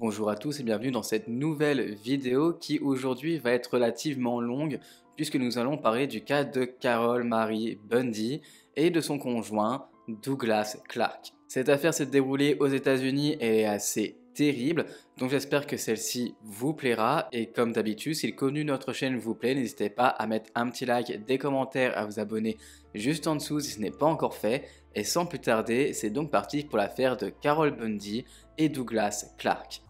Bonjour à tous et bienvenue dans cette nouvelle vidéo qui aujourd'hui va être relativement longue puisque nous allons parler du cas de Carol Marie Bundy et de son conjoint Douglas Clark. Cette affaire s'est déroulée aux États-Unis et est assez terrible, donc j'espère que celle-ci vous plaira et comme d'habitude, si le contenu de notre chaîne vous plaît, n'hésitez pas à mettre un petit like, des commentaires, à vous abonner juste en dessous si ce n'est pas encore fait. Et sans plus tarder, c'est donc parti pour l'affaire de Carol Bundy et Douglas Clark.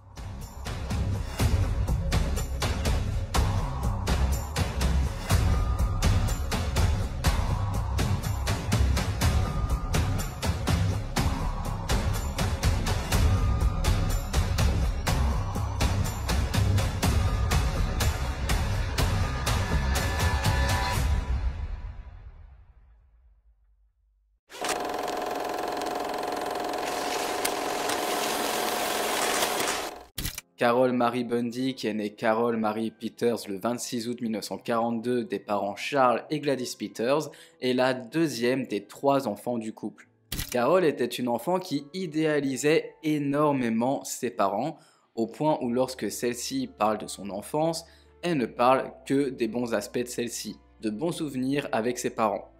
Carol Marie Bundy, qui est née Carol Marie Peters le 26 août 1942 des parents Charles et Gladys Peters, est la deuxième des 3 enfants du couple. Carol était une enfant qui idéalisait énormément ses parents, au point où lorsque celle-ci parle de son enfance, elle ne parle que des bons aspects de celle-ci, de bons souvenirs avec ses parents.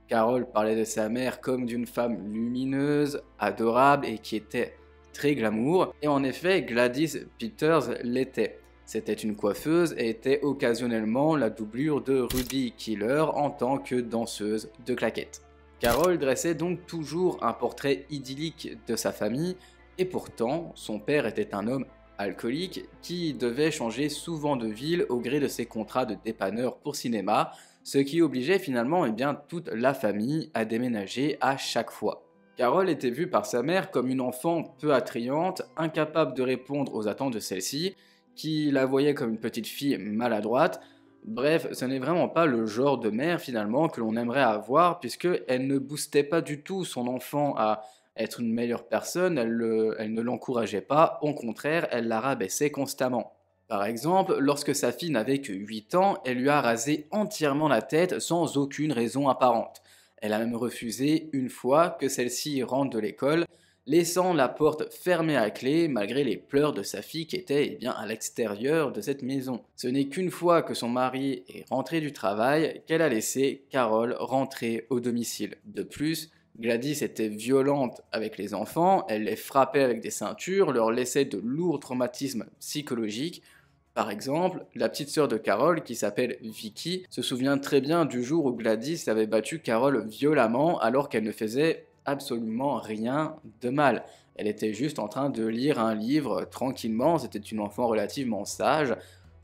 Carol parlait de sa mère comme d'une femme lumineuse, adorable et qui était très glamour, et en effet Gladys Peters l'était. C'était une coiffeuse et était occasionnellement la doublure de Ruby Killer en tant que danseuse de claquettes. Carol dressait donc toujours un portrait idyllique de sa famille, et pourtant son père était un homme alcoolique qui devait changer souvent de ville au gré de ses contrats de dépanneur pour cinéma, ce qui obligeait finalement toute la famille à déménager à chaque fois. Carol était vue par sa mère comme une enfant peu attrayante, incapable de répondre aux attentes de celle-ci, qui la voyait comme une petite fille maladroite. Bref, ce n'est vraiment pas le genre de mère finalement que l'on aimerait avoir, puisqu'elle ne boostait pas du tout son enfant à être une meilleure personne, elle ne l'encourageait pas, au contraire, elle la rabaissait constamment. Par exemple, lorsque sa fille n'avait que 8 ans, elle lui a rasé entièrement la tête sans aucune raison apparente. Elle a même refusé une fois que celle-ci rentre de l'école, laissant la porte fermée à clé malgré les pleurs de sa fille qui était à l'extérieur de cette maison. Ce n'est qu'une fois que son mari est rentré du travail qu'elle a laissé Carol rentrer au domicile. De plus, Gladys était violente avec les enfants, elle les frappait avec des ceintures, leur laissait de lourds traumatismes psychologiques. Par exemple, la petite sœur de Carol, qui s'appelle Vicky, se souvient très bien du jour où Gladys avait battu Carol violemment alors qu'elle ne faisait absolument rien de mal. Elle était juste en train de lire un livre tranquillement, c'était une enfant relativement sage,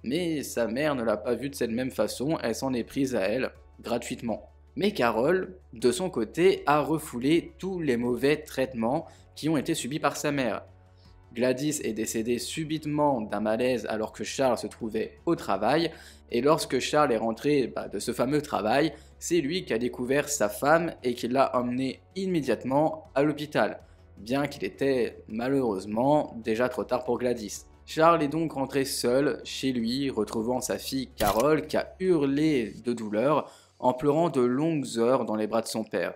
mais sa mère ne l'a pas vue de cette même façon, elle s'en est prise à elle gratuitement. Mais Carol, de son côté, a refoulé tous les mauvais traitements qui ont été subis par sa mère. Gladys est décédée subitement d'un malaise alors que Charles se trouvait au travail, et lorsque Charles est rentré de ce fameux travail, c'est lui qui a découvert sa femme et qui l'a emmenée immédiatement à l'hôpital, bien qu'il était malheureusement déjà trop tard pour Gladys. Charles est donc rentré seul chez lui, retrouvant sa fille Carol qui a hurlé de douleur en pleurant de longues heures dans les bras de son père.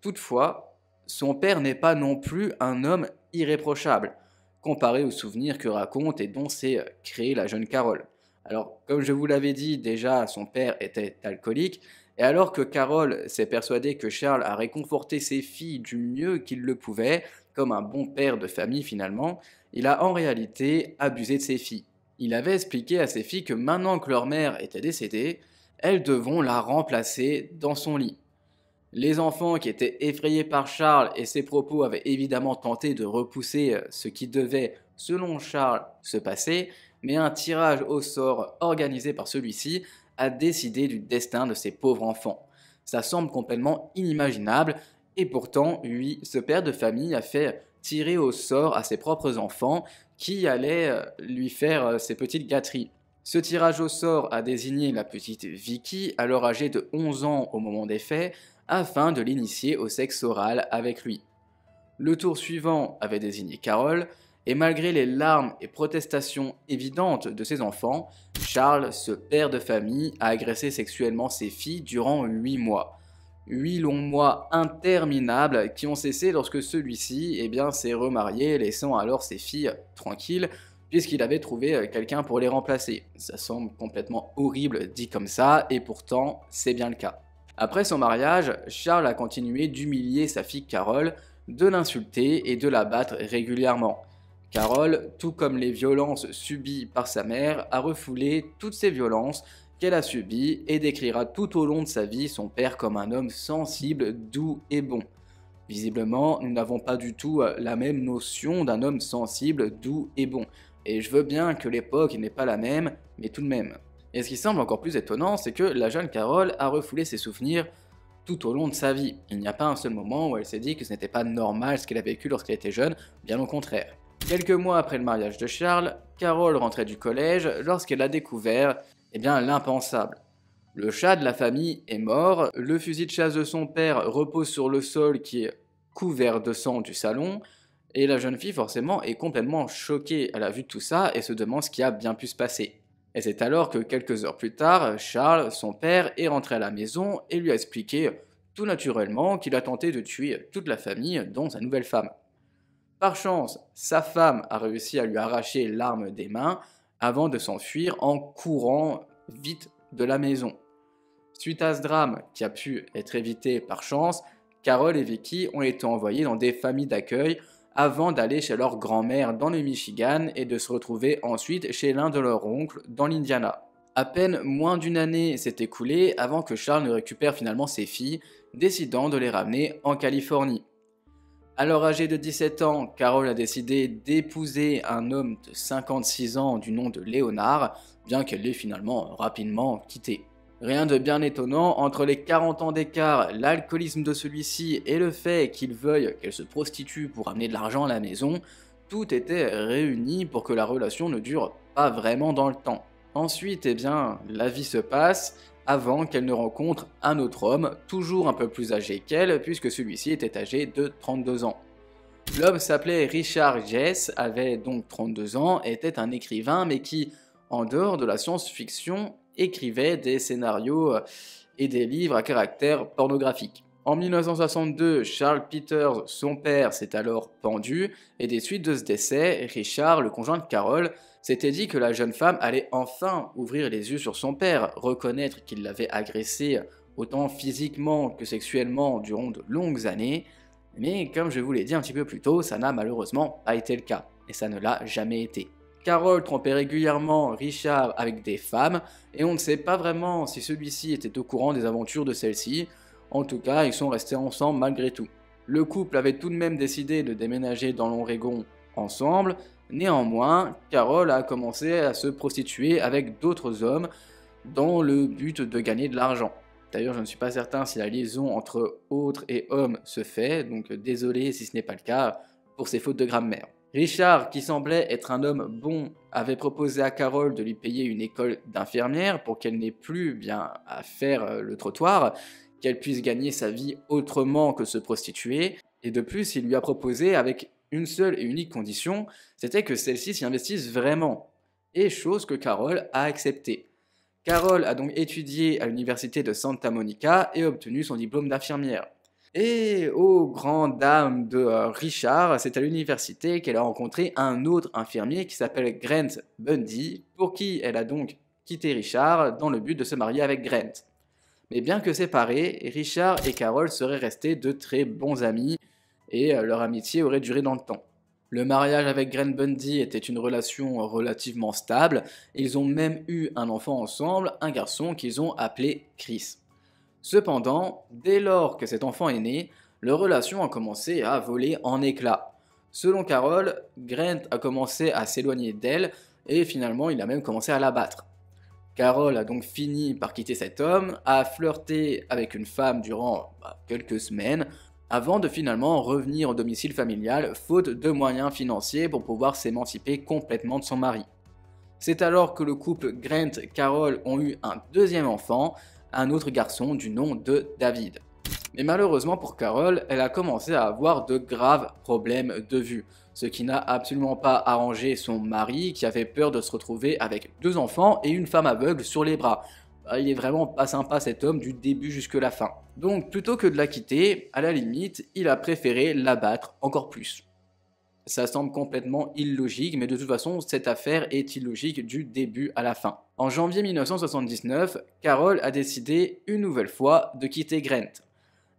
Toutefois, son père n'est pas non plus un homme irréprochable, comparé aux souvenirs que raconte et dont s'est créée la jeune Carol. Alors, comme je vous l'avais dit, déjà, son père était alcoolique, et alors que Carol s'est persuadée que Charles a réconforté ses filles du mieux qu'il le pouvait, comme un bon père de famille finalement, il a en réalité abusé de ses filles. Il avait expliqué à ses filles que maintenant que leur mère était décédée, elles devront la remplacer dans son lit. Les enfants qui étaient effrayés par Charles et ses propos avaient évidemment tenté de repousser ce qui devait, selon Charles, se passer, mais un tirage au sort organisé par celui-ci a décidé du destin de ces pauvres enfants. Ça semble complètement inimaginable, et pourtant, lui, ce père de famille a fait tirer au sort à ses propres enfants qui allaient lui faire ces petites gâteries. Ce tirage au sort a désigné la petite Vicky, alors âgée de 11 ans au moment des faits, afin de l'initier au sexe oral avec lui. Le tour suivant avait désigné Carol, et malgré les larmes et protestations évidentes de ses enfants, Charles, ce père de famille, a agressé sexuellement ses filles durant 8 mois. 8 longs mois interminables qui ont cessé lorsque celui-ci s'est remarié, laissant alors ses filles tranquilles, puisqu'il avait trouvé quelqu'un pour les remplacer. Ça semble complètement horrible dit comme ça, et pourtant c'est bien le cas. Après son mariage, Charles a continué d'humilier sa fille Carole, de l'insulter et de la battre régulièrement. Carole, tout comme les violences subies par sa mère, a refoulé toutes ces violences qu'elle a subies et décrira tout au long de sa vie son père comme un homme sensible, doux et bon. Visiblement, nous n'avons pas du tout la même notion d'un homme sensible, doux et bon. Et je veux bien que l'époque n'est pas la même, mais tout de même. Et ce qui semble encore plus étonnant, c'est que la jeune Carole a refoulé ses souvenirs tout au long de sa vie. Il n'y a pas un seul moment où elle s'est dit que ce n'était pas normal ce qu'elle a vécu lorsqu'elle était jeune, bien au contraire. Quelques mois après le mariage de Charles, Carole rentrait du collège lorsqu'elle a découvert l'impensable. Le chat de la famille est mort, le fusil de chasse de son père repose sur le sol qui est couvert de sang du salon, et la jeune fille forcément est complètement choquée à la vue de tout ça et se demande ce qui a bien pu se passer. Et c'est alors que quelques heures plus tard, Charles, son père, est rentré à la maison et lui a expliqué tout naturellement qu'il a tenté de tuer toute la famille, dont sa nouvelle femme. Par chance, sa femme a réussi à lui arracher l'arme des mains avant de s'enfuir en courant vite de la maison. Suite à ce drame qui a pu être évité par chance, Carole et Vicky ont été envoyées dans des familles d'accueil avant d'aller chez leur grand-mère dans le Michigan et de se retrouver ensuite chez l'un de leurs oncles dans l'Indiana. À peine moins d'une année s'est écoulée avant que Charles ne récupère finalement ses filles, décidant de les ramener en Californie. Alors âgée de 17 ans, Carole a décidé d'épouser un homme de 56 ans du nom de Léonard, bien qu'elle l'ait finalement rapidement quitté. Rien de bien étonnant, entre les 40 ans d'écart, l'alcoolisme de celui-ci et le fait qu'il veuille qu'elle se prostitue pour amener de l'argent à la maison, tout était réuni pour que la relation ne dure pas vraiment dans le temps. Ensuite, la vie se passe avant qu'elle ne rencontre un autre homme, toujours un peu plus âgé qu'elle, puisque celui-ci était âgé de 32 ans. L'homme s'appelait Richard Jess, avait donc 32 ans, était un écrivain, mais qui, en dehors de la science-fiction, écrivait des scénarios et des livres à caractère pornographique. En 1962, Charles Peters, son père, s'est alors pendu, et des suites de ce décès, Richard, le conjoint de Carole, s'était dit que la jeune femme allait enfin ouvrir les yeux sur son père, reconnaître qu'il l'avait agressée autant physiquement que sexuellement durant de longues années, mais comme je vous l'ai dit un petit peu plus tôt, ça n'a malheureusement pas été le cas, et ça ne l'a jamais été. Carole trompait régulièrement Richard avec des femmes, et on ne sait pas vraiment si celui-ci était au courant des aventures de celle-ci. En tout cas, ils sont restés ensemble malgré tout. Le couple avait tout de même décidé de déménager dans l'Oregon ensemble. Néanmoins, Carole a commencé à se prostituer avec d'autres hommes dans le but de gagner de l'argent. D'ailleurs, je ne suis pas certain si la liaison entre autres et hommes se fait, donc désolé si ce n'est pas le cas pour ces fautes de grammaire. Richard, qui semblait être un homme bon, avait proposé à Carole de lui payer une école d'infirmière pour qu'elle n'ait plus à faire le trottoir, qu'elle puisse gagner sa vie autrement que se prostituer, et de plus il lui a proposé avec une seule et unique condition, c'était que celle-ci s'y investisse vraiment, et chose que Carole a acceptée. Carole a donc étudié à l'université de Santa Monica et obtenu son diplôme d'infirmière. Et aux grandes dames de Richard, c'est à l'université qu'elle a rencontré un autre infirmier qui s'appelle Grant Bundy, pour qui elle a donc quitté Richard dans le but de se marier avec Grant. Mais bien que séparés, Richard et Carole seraient restés de très bons amis et leur amitié aurait duré dans le temps. Le mariage avec Grant Bundy était une relation relativement stable, et ils ont même eu un enfant ensemble, un garçon qu'ils ont appelé Chris. Cependant, dès lors que cet enfant est né, leur relation a commencé à voler en éclats. Selon Carole, Grant a commencé à s'éloigner d'elle et finalement il a même commencé à la battre. Carole a donc fini par quitter cet homme, a flirté avec une femme durant quelques semaines, avant de finalement revenir au domicile familial faute de moyens financiers pour pouvoir s'émanciper complètement de son mari. C'est alors que le couple Grant-Carole ont eu un deuxième enfant, un autre garçon du nom de David. Mais malheureusement pour Carole, elle a commencé à avoir de graves problèmes de vue, ce qui n'a absolument pas arrangé son mari qui avait peur de se retrouver avec deux enfants et une femme aveugle sur les bras. il est vraiment pas sympa cet homme du début jusque la fin. Donc plutôt que de la quitter, à la limite, il a préféré l'abattre encore plus. Ça semble complètement illogique, mais de toute façon, cette affaire est illogique du début à la fin. En janvier 1979, Carol a décidé une nouvelle fois de quitter Grant.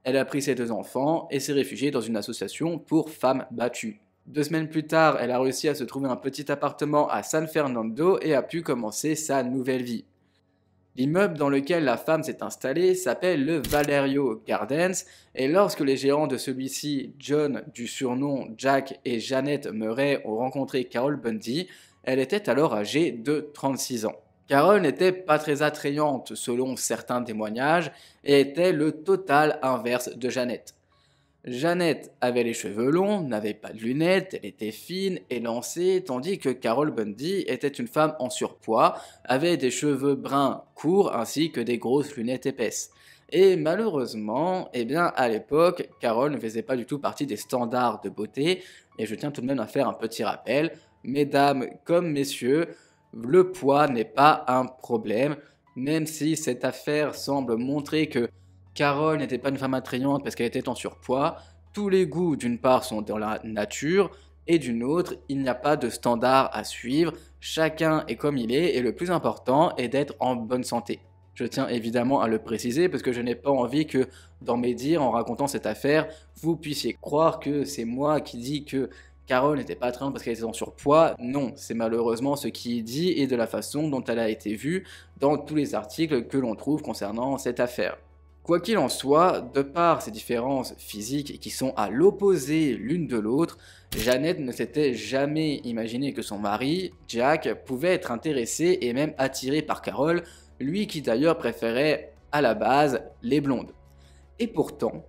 Elle a pris ses 2 enfants et s'est réfugiée dans une association pour femmes battues. 2 semaines plus tard, elle a réussi à se trouver un petit appartement à San Fernando et a pu commencer sa nouvelle vie. L'immeuble dans lequel la femme s'est installée s'appelle le Valerio Gardens et lorsque les gérants de celui-ci, John du surnom Jack et Janet Murray, ont rencontré Carol Bundy, elle était alors âgée de 36 ans. Carol n'était pas très attrayante selon certains témoignages et était le total inverse de Janet. Janet avait les cheveux longs, n'avait pas de lunettes, elle était fine, élancée, tandis que Carol Bundy était une femme en surpoids, avait des cheveux bruns courts ainsi que des grosses lunettes épaisses. Et malheureusement, à l'époque, Carol ne faisait pas du tout partie des standards de beauté, et je tiens tout de même à faire un petit rappel, mesdames comme messieurs, le poids n'est pas un problème, même si cette affaire semble montrer que Carol n'était pas une femme attrayante parce qu'elle était en surpoids. Tous les goûts, d'une part, sont dans la nature, et d'une autre, il n'y a pas de standard à suivre. Chacun est comme il est, et le plus important est d'être en bonne santé. Je tiens évidemment à le préciser parce que je n'ai pas envie que, dans mes dires, en racontant cette affaire, vous puissiez croire que c'est moi qui dis que Carol n'était pas attrayante parce qu'elle était en surpoids. Non, c'est malheureusement ce qui est dit et de la façon dont elle a été vue dans tous les articles que l'on trouve concernant cette affaire. Quoi qu'il en soit, de par ces différences physiques qui sont à l'opposé l'une de l'autre, Janet ne s'était jamais imaginé que son mari, Jack, pouvait être intéressé et même attiré par Carol, lui qui d'ailleurs préférait à la base les blondes. Et pourtant,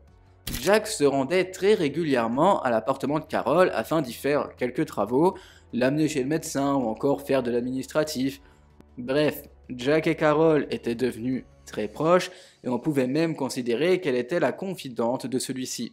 Jack se rendait très régulièrement à l'appartement de Carol afin d'y faire quelques travaux, l'amener chez le médecin ou encore faire de l'administratif. Bref, Jack et Carol étaient devenus très proches et on pouvait même considérer qu'elle était la confidente de celui-ci.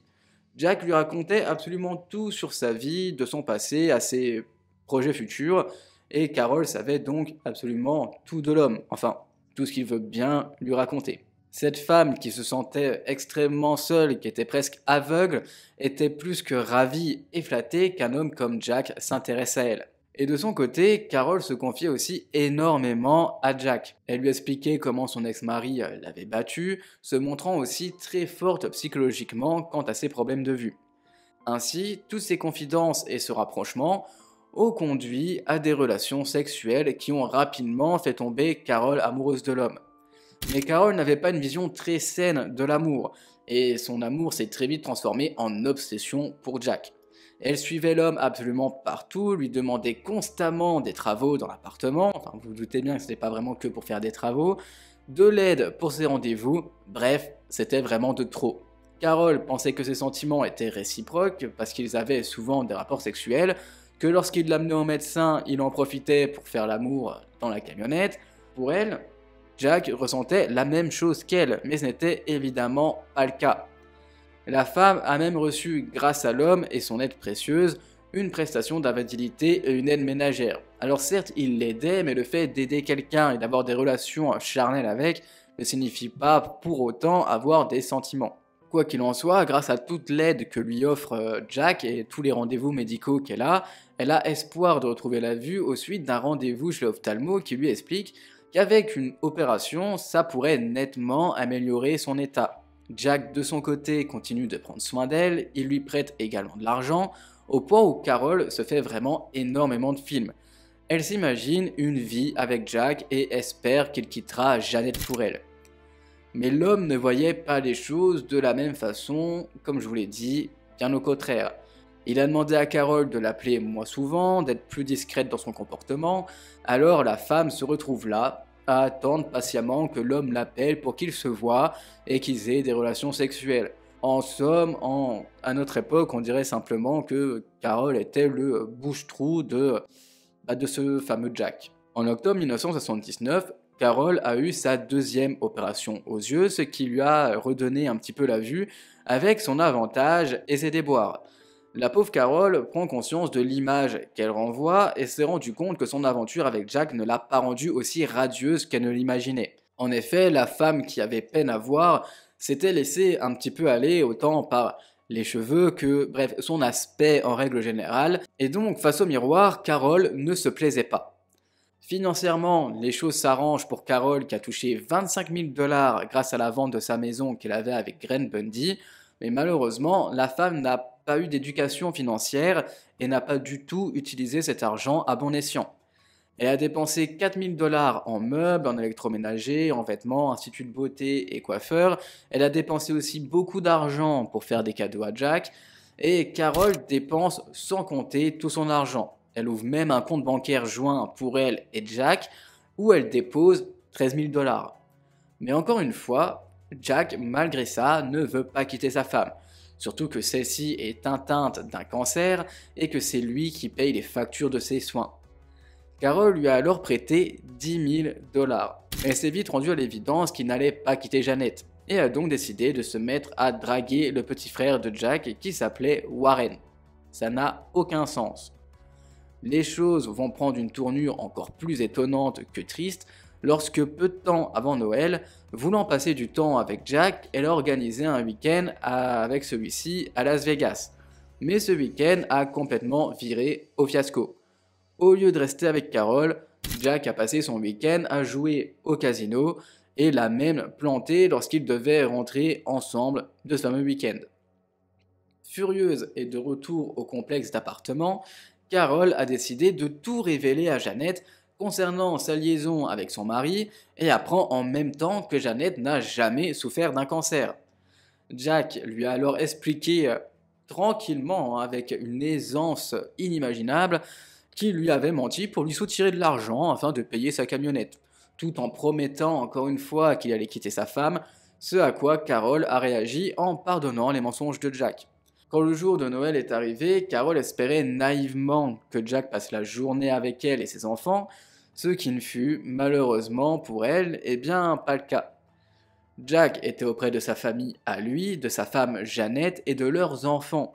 Jack lui racontait absolument tout sur sa vie, de son passé à ses projets futurs, et Carol savait donc absolument tout de l'homme, enfin, tout ce qu'il veut bien lui raconter. Cette femme qui se sentait extrêmement seule, qui était presque aveugle, était plus que ravie et flattée qu'un homme comme Jack s'intéresse à elle. Et de son côté, Carol se confiait aussi énormément à Jack. Elle lui expliquait comment son ex-mari l'avait battue, se montrant aussi très forte psychologiquement quant à ses problèmes de vue. Ainsi, toutes ces confidences et ce rapprochement ont conduit à des relations sexuelles qui ont rapidement fait tomber Carol amoureuse de l'homme. Mais Carol n'avait pas une vision très saine de l'amour, et son amour s'est très vite transformé en obsession pour Jack. Elle suivait l'homme absolument partout, lui demandait constamment des travaux dans l'appartement, enfin vous vous doutez bien que ce n'était pas vraiment que pour faire des travaux, de l'aide pour ses rendez-vous, bref, c'était vraiment de trop. Carol pensait que ses sentiments étaient réciproques parce qu'ils avaient souvent des rapports sexuels, que lorsqu'il l'amenait au médecin, il en profitait pour faire l'amour dans la camionnette. Pour elle, Jack ressentait la même chose qu'elle, mais ce n'était évidemment pas le cas. La femme a même reçu, grâce à l'homme et son aide précieuse, une prestation d'invalidité et une aide ménagère. Alors certes, il l'aidait, mais le fait d'aider quelqu'un et d'avoir des relations charnelles avec ne signifie pas pour autant avoir des sentiments. Quoi qu'il en soit, grâce à toute l'aide que lui offre Jack et tous les rendez-vous médicaux qu'elle a espoir de retrouver la vue au suite d'un rendez-vous chez l'ophtalmo qui lui explique qu'avec une opération, ça pourrait nettement améliorer son état. Jack, de son côté, continue de prendre soin d'elle, il lui prête également de l'argent, au point où Carol se fait vraiment énormément de films. Elle s'imagine une vie avec Jack et espère qu'il quittera Janet pour elle. Mais l'homme ne voyait pas les choses de la même façon, comme je vous l'ai dit, bien au contraire. Il a demandé à Carol de l'appeler moins souvent, d'être plus discrète dans son comportement, alors la femme se retrouve là, à attendre patiemment que l'homme l'appelle pour qu'ils se voient et qu'ils aient des relations sexuelles. En somme, à notre époque, on dirait simplement que Carol était le bouche-trou de ce fameux Jack. En octobre 1979, Carol a eu sa deuxième opération aux yeux, ce qui lui a redonné un petit peu la vue, avec son avantage et ses déboires. La pauvre Carol prend conscience de l'image qu'elle renvoie et s'est rendu compte que son aventure avec Jack ne l'a pas rendue aussi radieuse qu'elle ne l'imaginait. En effet, la femme qui avait peine à voir s'était laissée un petit peu aller autant par les cheveux que, bref, son aspect en règle générale, et donc face au miroir, Carol ne se plaisait pas. Financièrement, les choses s'arrangent pour Carol qui a touché 25 000 $ grâce à la vente de sa maison qu'elle avait avec Glenn Bundy, mais malheureusement, la femme n'a pas eu d'éducation financière et n'a pas du tout utilisé cet argent à bon escient. Elle a dépensé 4 000 $ en meubles, en électroménager, en vêtements, institut de beauté et coiffeur. Elle a dépensé aussi beaucoup d'argent pour faire des cadeaux à Jack. Et Carol dépense sans compter tout son argent. Elle ouvre même un compte bancaire joint pour elle et Jack, où elle dépose 13 000 $. Mais encore une fois, Jack, malgré ça, ne veut pas quitter sa femme. Surtout que celle-ci est atteinte d'un cancer et que c'est lui qui paye les factures de ses soins. Carol lui a alors prêté 10 000 $. Elle s'est vite rendue à l'évidence qu'il n'allait pas quitter Janet, et a donc décidé de se mettre à draguer le petit frère de Jack qui s'appelait Warren. Ça n'a aucun sens. Les choses vont prendre une tournure encore plus étonnante que triste lorsque peu de temps avant Noël, voulant passer du temps avec Jack, elle a organisé un week-end avec celui-ci à Las Vegas. Mais ce week-end a complètement viré au fiasco. Au lieu de rester avec Carol, Jack a passé son week-end à jouer au casino et l'a même planté lorsqu'ils devaient rentrer ensemble de ce fameux week-end. Furieuse et de retour au complexe d'appartement, Carol a décidé de tout révéler à Janet concernant sa liaison avec son mari et apprend en même temps que Janet n'a jamais souffert d'un cancer. Jack lui a alors expliqué tranquillement, avec une aisance inimaginable, qu'il lui avait menti pour lui soutirer de l'argent afin de payer sa camionnette, tout en promettant encore une fois qu'il allait quitter sa femme, ce à quoi Carol a réagi en pardonnant les mensonges de Jack. Quand le jour de Noël est arrivé, Carol espérait naïvement que Jack passe la journée avec elle et ses enfants, ce qui ne fut malheureusement pour elle, pas le cas. Jack était auprès de sa famille à lui, de sa femme Janet et de leurs enfants.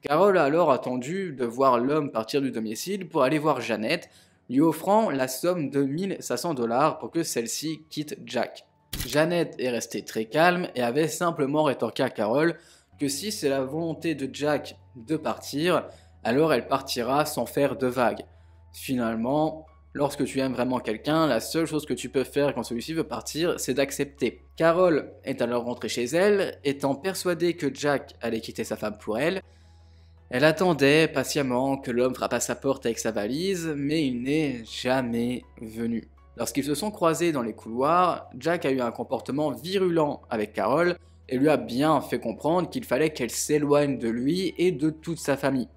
Carol a alors attendu de voir l'homme partir du domicile pour aller voir Janet, lui offrant la somme de 1 500 $ pour que celle-ci quitte Jack. Janet est restée très calme et avait simplement rétorqué à Carol que si c'est la volonté de Jack de partir, alors elle partira sans faire de vagues. Finalement, lorsque tu aimes vraiment quelqu'un, la seule chose que tu peux faire quand celui-ci veut partir, c'est d'accepter. Carol est alors rentrée chez elle, étant persuadée que Jack allait quitter sa femme pour elle. Elle attendait patiemment que l'homme frappe à sa porte avec sa valise, mais il n'est jamais venu. Lorsqu'ils se sont croisés dans les couloirs, Jack a eu un comportement virulent avec Carol et lui a bien fait comprendre qu'il fallait qu'elle s'éloigne de lui et de toute sa famille.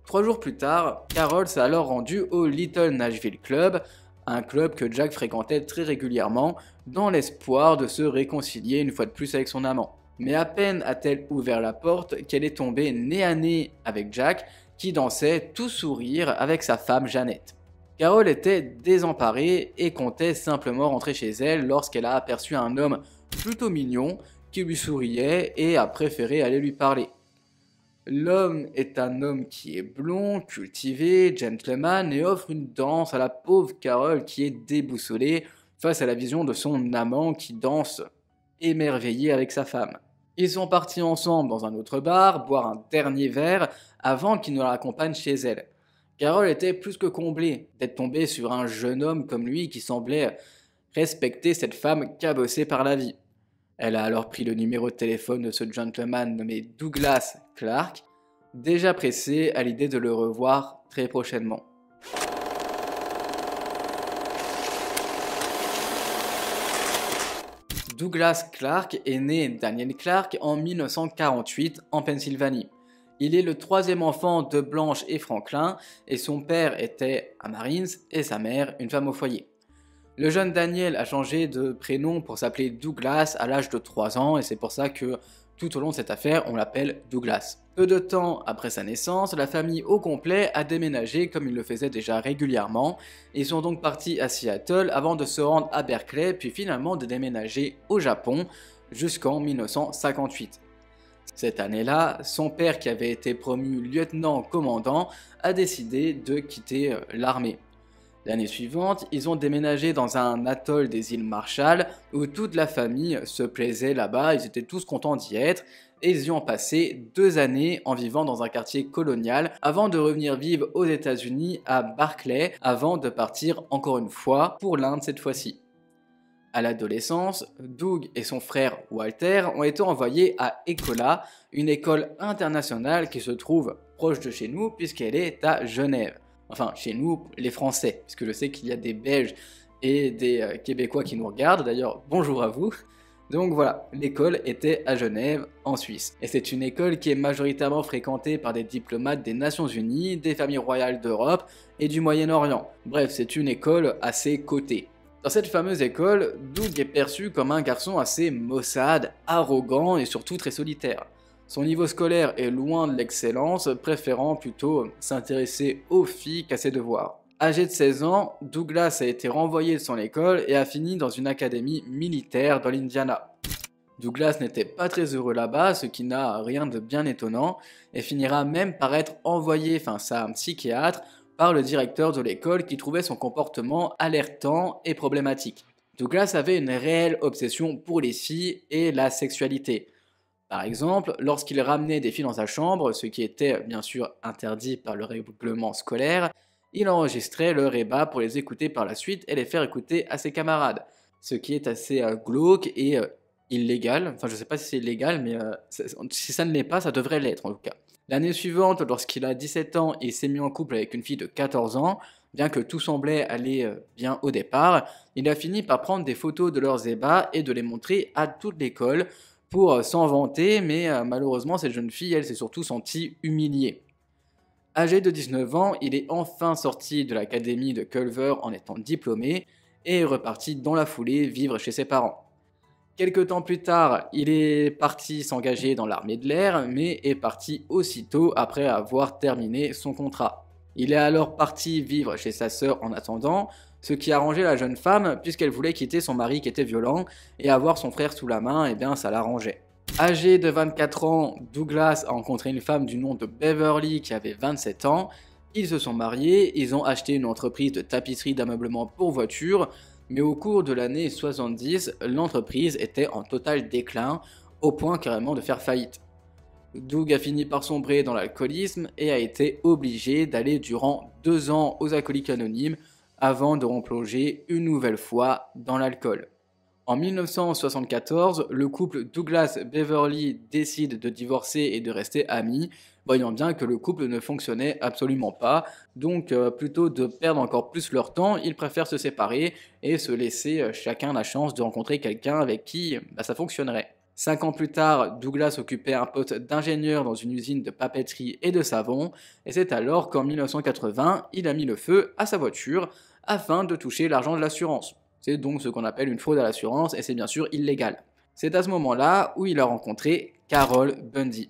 3 jours plus tard, Carol s'est alors rendue au Little Nashville Club, un club que Jack fréquentait très régulièrement dans l'espoir de se réconcilier une fois de plus avec son amant. Mais à peine a-t-elle ouvert la porte qu'elle est tombée nez à nez avec Jack qui dansait tout sourire avec sa femme Janet. Carol était désemparée et comptait simplement rentrer chez elle lorsqu'elle a aperçu un homme plutôt mignon qui lui souriait et a préféré aller lui parler. L'homme est un homme qui est blond, cultivé, gentleman et offre une danse à la pauvre Carol qui est déboussolée face à la vision de son amant qui danse émerveillé avec sa femme. Ils sont partis ensemble dans un autre bar, boire un dernier verre avant qu'il ne la raccompagne chez elle. Carol était plus que comblée d'être tombée sur un jeune homme comme lui qui semblait respecter cette femme cabossée par la vie. Elle a alors pris le numéro de téléphone de ce gentleman nommé Douglas Clark, déjà pressée à l'idée de le revoir très prochainement. Douglas Clark est né Daniel Clark en 1948 en Pennsylvanie. Il est le 3e enfant de Blanche et Franklin et son père était un Marines et sa mère une femme au foyer. Le jeune Daniel a changé de prénom pour s'appeler Douglas à l'âge de 3 ans et c'est pour ça que tout au long de cette affaire on l'appelle Douglas. Peu de temps après sa naissance, la famille au complet a déménagé comme il le faisait déjà régulièrement. Ils sont donc partis à Seattle avant de se rendre à Berkeley puis finalement de déménager au Japon jusqu'en 1958. Cette année-là, son père qui avait été promu lieutenant-commandant a décidé de quitter l'armée. L'année suivante, ils ont déménagé dans un atoll des îles Marshall où toute la famille se plaisait là-bas, ils étaient tous contents d'y être et ils y ont passé 2 années en vivant dans un quartier colonial avant de revenir vivre aux États-Unis à Berkeley avant de partir encore une fois pour l'Inde cette fois-ci. À l'adolescence, Doug et son frère Walter ont été envoyés à Écola, une école internationale qui se trouve proche de chez nous puisqu'elle est à Genève. Enfin, chez nous, les Français, puisque je sais qu'il y a des Belges et des Québécois qui nous regardent, d'ailleurs, bonjour à vous. Donc voilà, l'école était à Genève, en Suisse. Et c'est une école qui est majoritairement fréquentée par des diplomates des Nations Unies, des familles royales d'Europe et du Moyen-Orient. Bref, c'est une école assez cotée. Dans cette fameuse école, Doug est perçu comme un garçon assez maussade, arrogant et surtout très solitaire. Son niveau scolaire est loin de l'excellence, préférant plutôt s'intéresser aux filles qu'à ses devoirs. Âgé de 16 ans, Douglas a été renvoyé de son école et a fini dans une académie militaire dans l'Indiana. Douglas n'était pas très heureux là-bas, ce qui n'a rien de bien étonnant, et finira même par être envoyé face à un psychiatre par le directeur de l'école qui trouvait son comportement alertant et problématique. Douglas avait une réelle obsession pour les filles et la sexualité. Par exemple, lorsqu'il ramenait des filles dans sa chambre, ce qui était bien sûr interdit par le règlement scolaire, il enregistrait leur ébat pour les écouter par la suite et les faire écouter à ses camarades. Ce qui est assez glauque et illégal. Enfin, je sais pas si c'est illégal, mais si ça ne l'est pas, ça devrait l'être en tout cas. L'année suivante, lorsqu'il a 17 ans, il s'est mis en couple avec une fille de 14 ans. Bien que tout semblait aller bien au départ, il a fini par prendre des photos de leurs ébats et de les montrer à toute l'école pour s'en vanter, mais malheureusement cette jeune fille, elle s'est surtout sentie humiliée. Âgé de 19 ans, il est enfin sorti de l'académie de Culver en étant diplômé et est reparti dans la foulée vivre chez ses parents. Quelque temps plus tard, il est parti s'engager dans l'armée de l'air, mais est parti aussitôt après avoir terminé son contrat. Il est alors parti vivre chez sa sœur en attendant, ce qui arrangeait la jeune femme puisqu'elle voulait quitter son mari qui était violent et avoir son frère sous la main, et bien ça l'arrangeait. Âgé de 24 ans, Douglas a rencontré une femme du nom de Beverly qui avait 27 ans. Ils se sont mariés, ils ont acheté une entreprise de tapisserie d'ameublement pour voitures, mais au cours de l'année 70, l'entreprise était en total déclin, au point carrément de faire faillite. Doug a fini par sombrer dans l'alcoolisme et a été obligé d'aller durant 2 ans aux alcooliques anonymes avant de replonger une nouvelle fois dans l'alcool. En 1974, le couple Douglas-Beverly décide de divorcer et de rester amis, voyant bien que le couple ne fonctionnait absolument pas, donc plutôt de perdre encore plus leur temps, ils préfèrent se séparer et se laisser chacun la chance de rencontrer quelqu'un avec qui ça fonctionnerait. 5 ans plus tard, Douglas occupait un poste d'ingénieur dans une usine de papeterie et de savon, et c'est alors qu'en 1980, il a mis le feu à sa voiture afin de toucher l'argent de l'assurance. C'est donc ce qu'on appelle une fraude à l'assurance, et c'est bien sûr illégal. C'est à ce moment-là où il a rencontré Carol Bundy.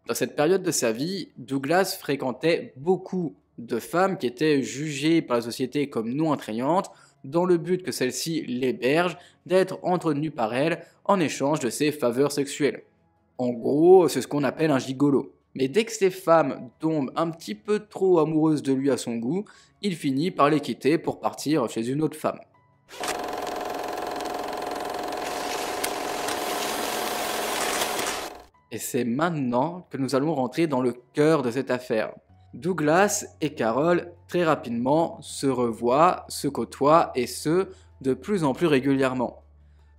Dans cette période de sa vie, Douglas fréquentait beaucoup de femmes qui étaient jugées par la société comme non attrayantes, dans le but que celle-ci l'héberge, d'être entretenue par elle en échange de ses faveurs sexuelles. En gros, c'est ce qu'on appelle un gigolo. Mais dès que ces femmes tombent un petit peu trop amoureuses de lui à son goût, il finit par les quitter pour partir chez une autre femme. Et c'est maintenant que nous allons rentrer dans le cœur de cette affaire. Douglas et Carol, très rapidement, se revoient, se côtoient et ce, de plus en plus régulièrement.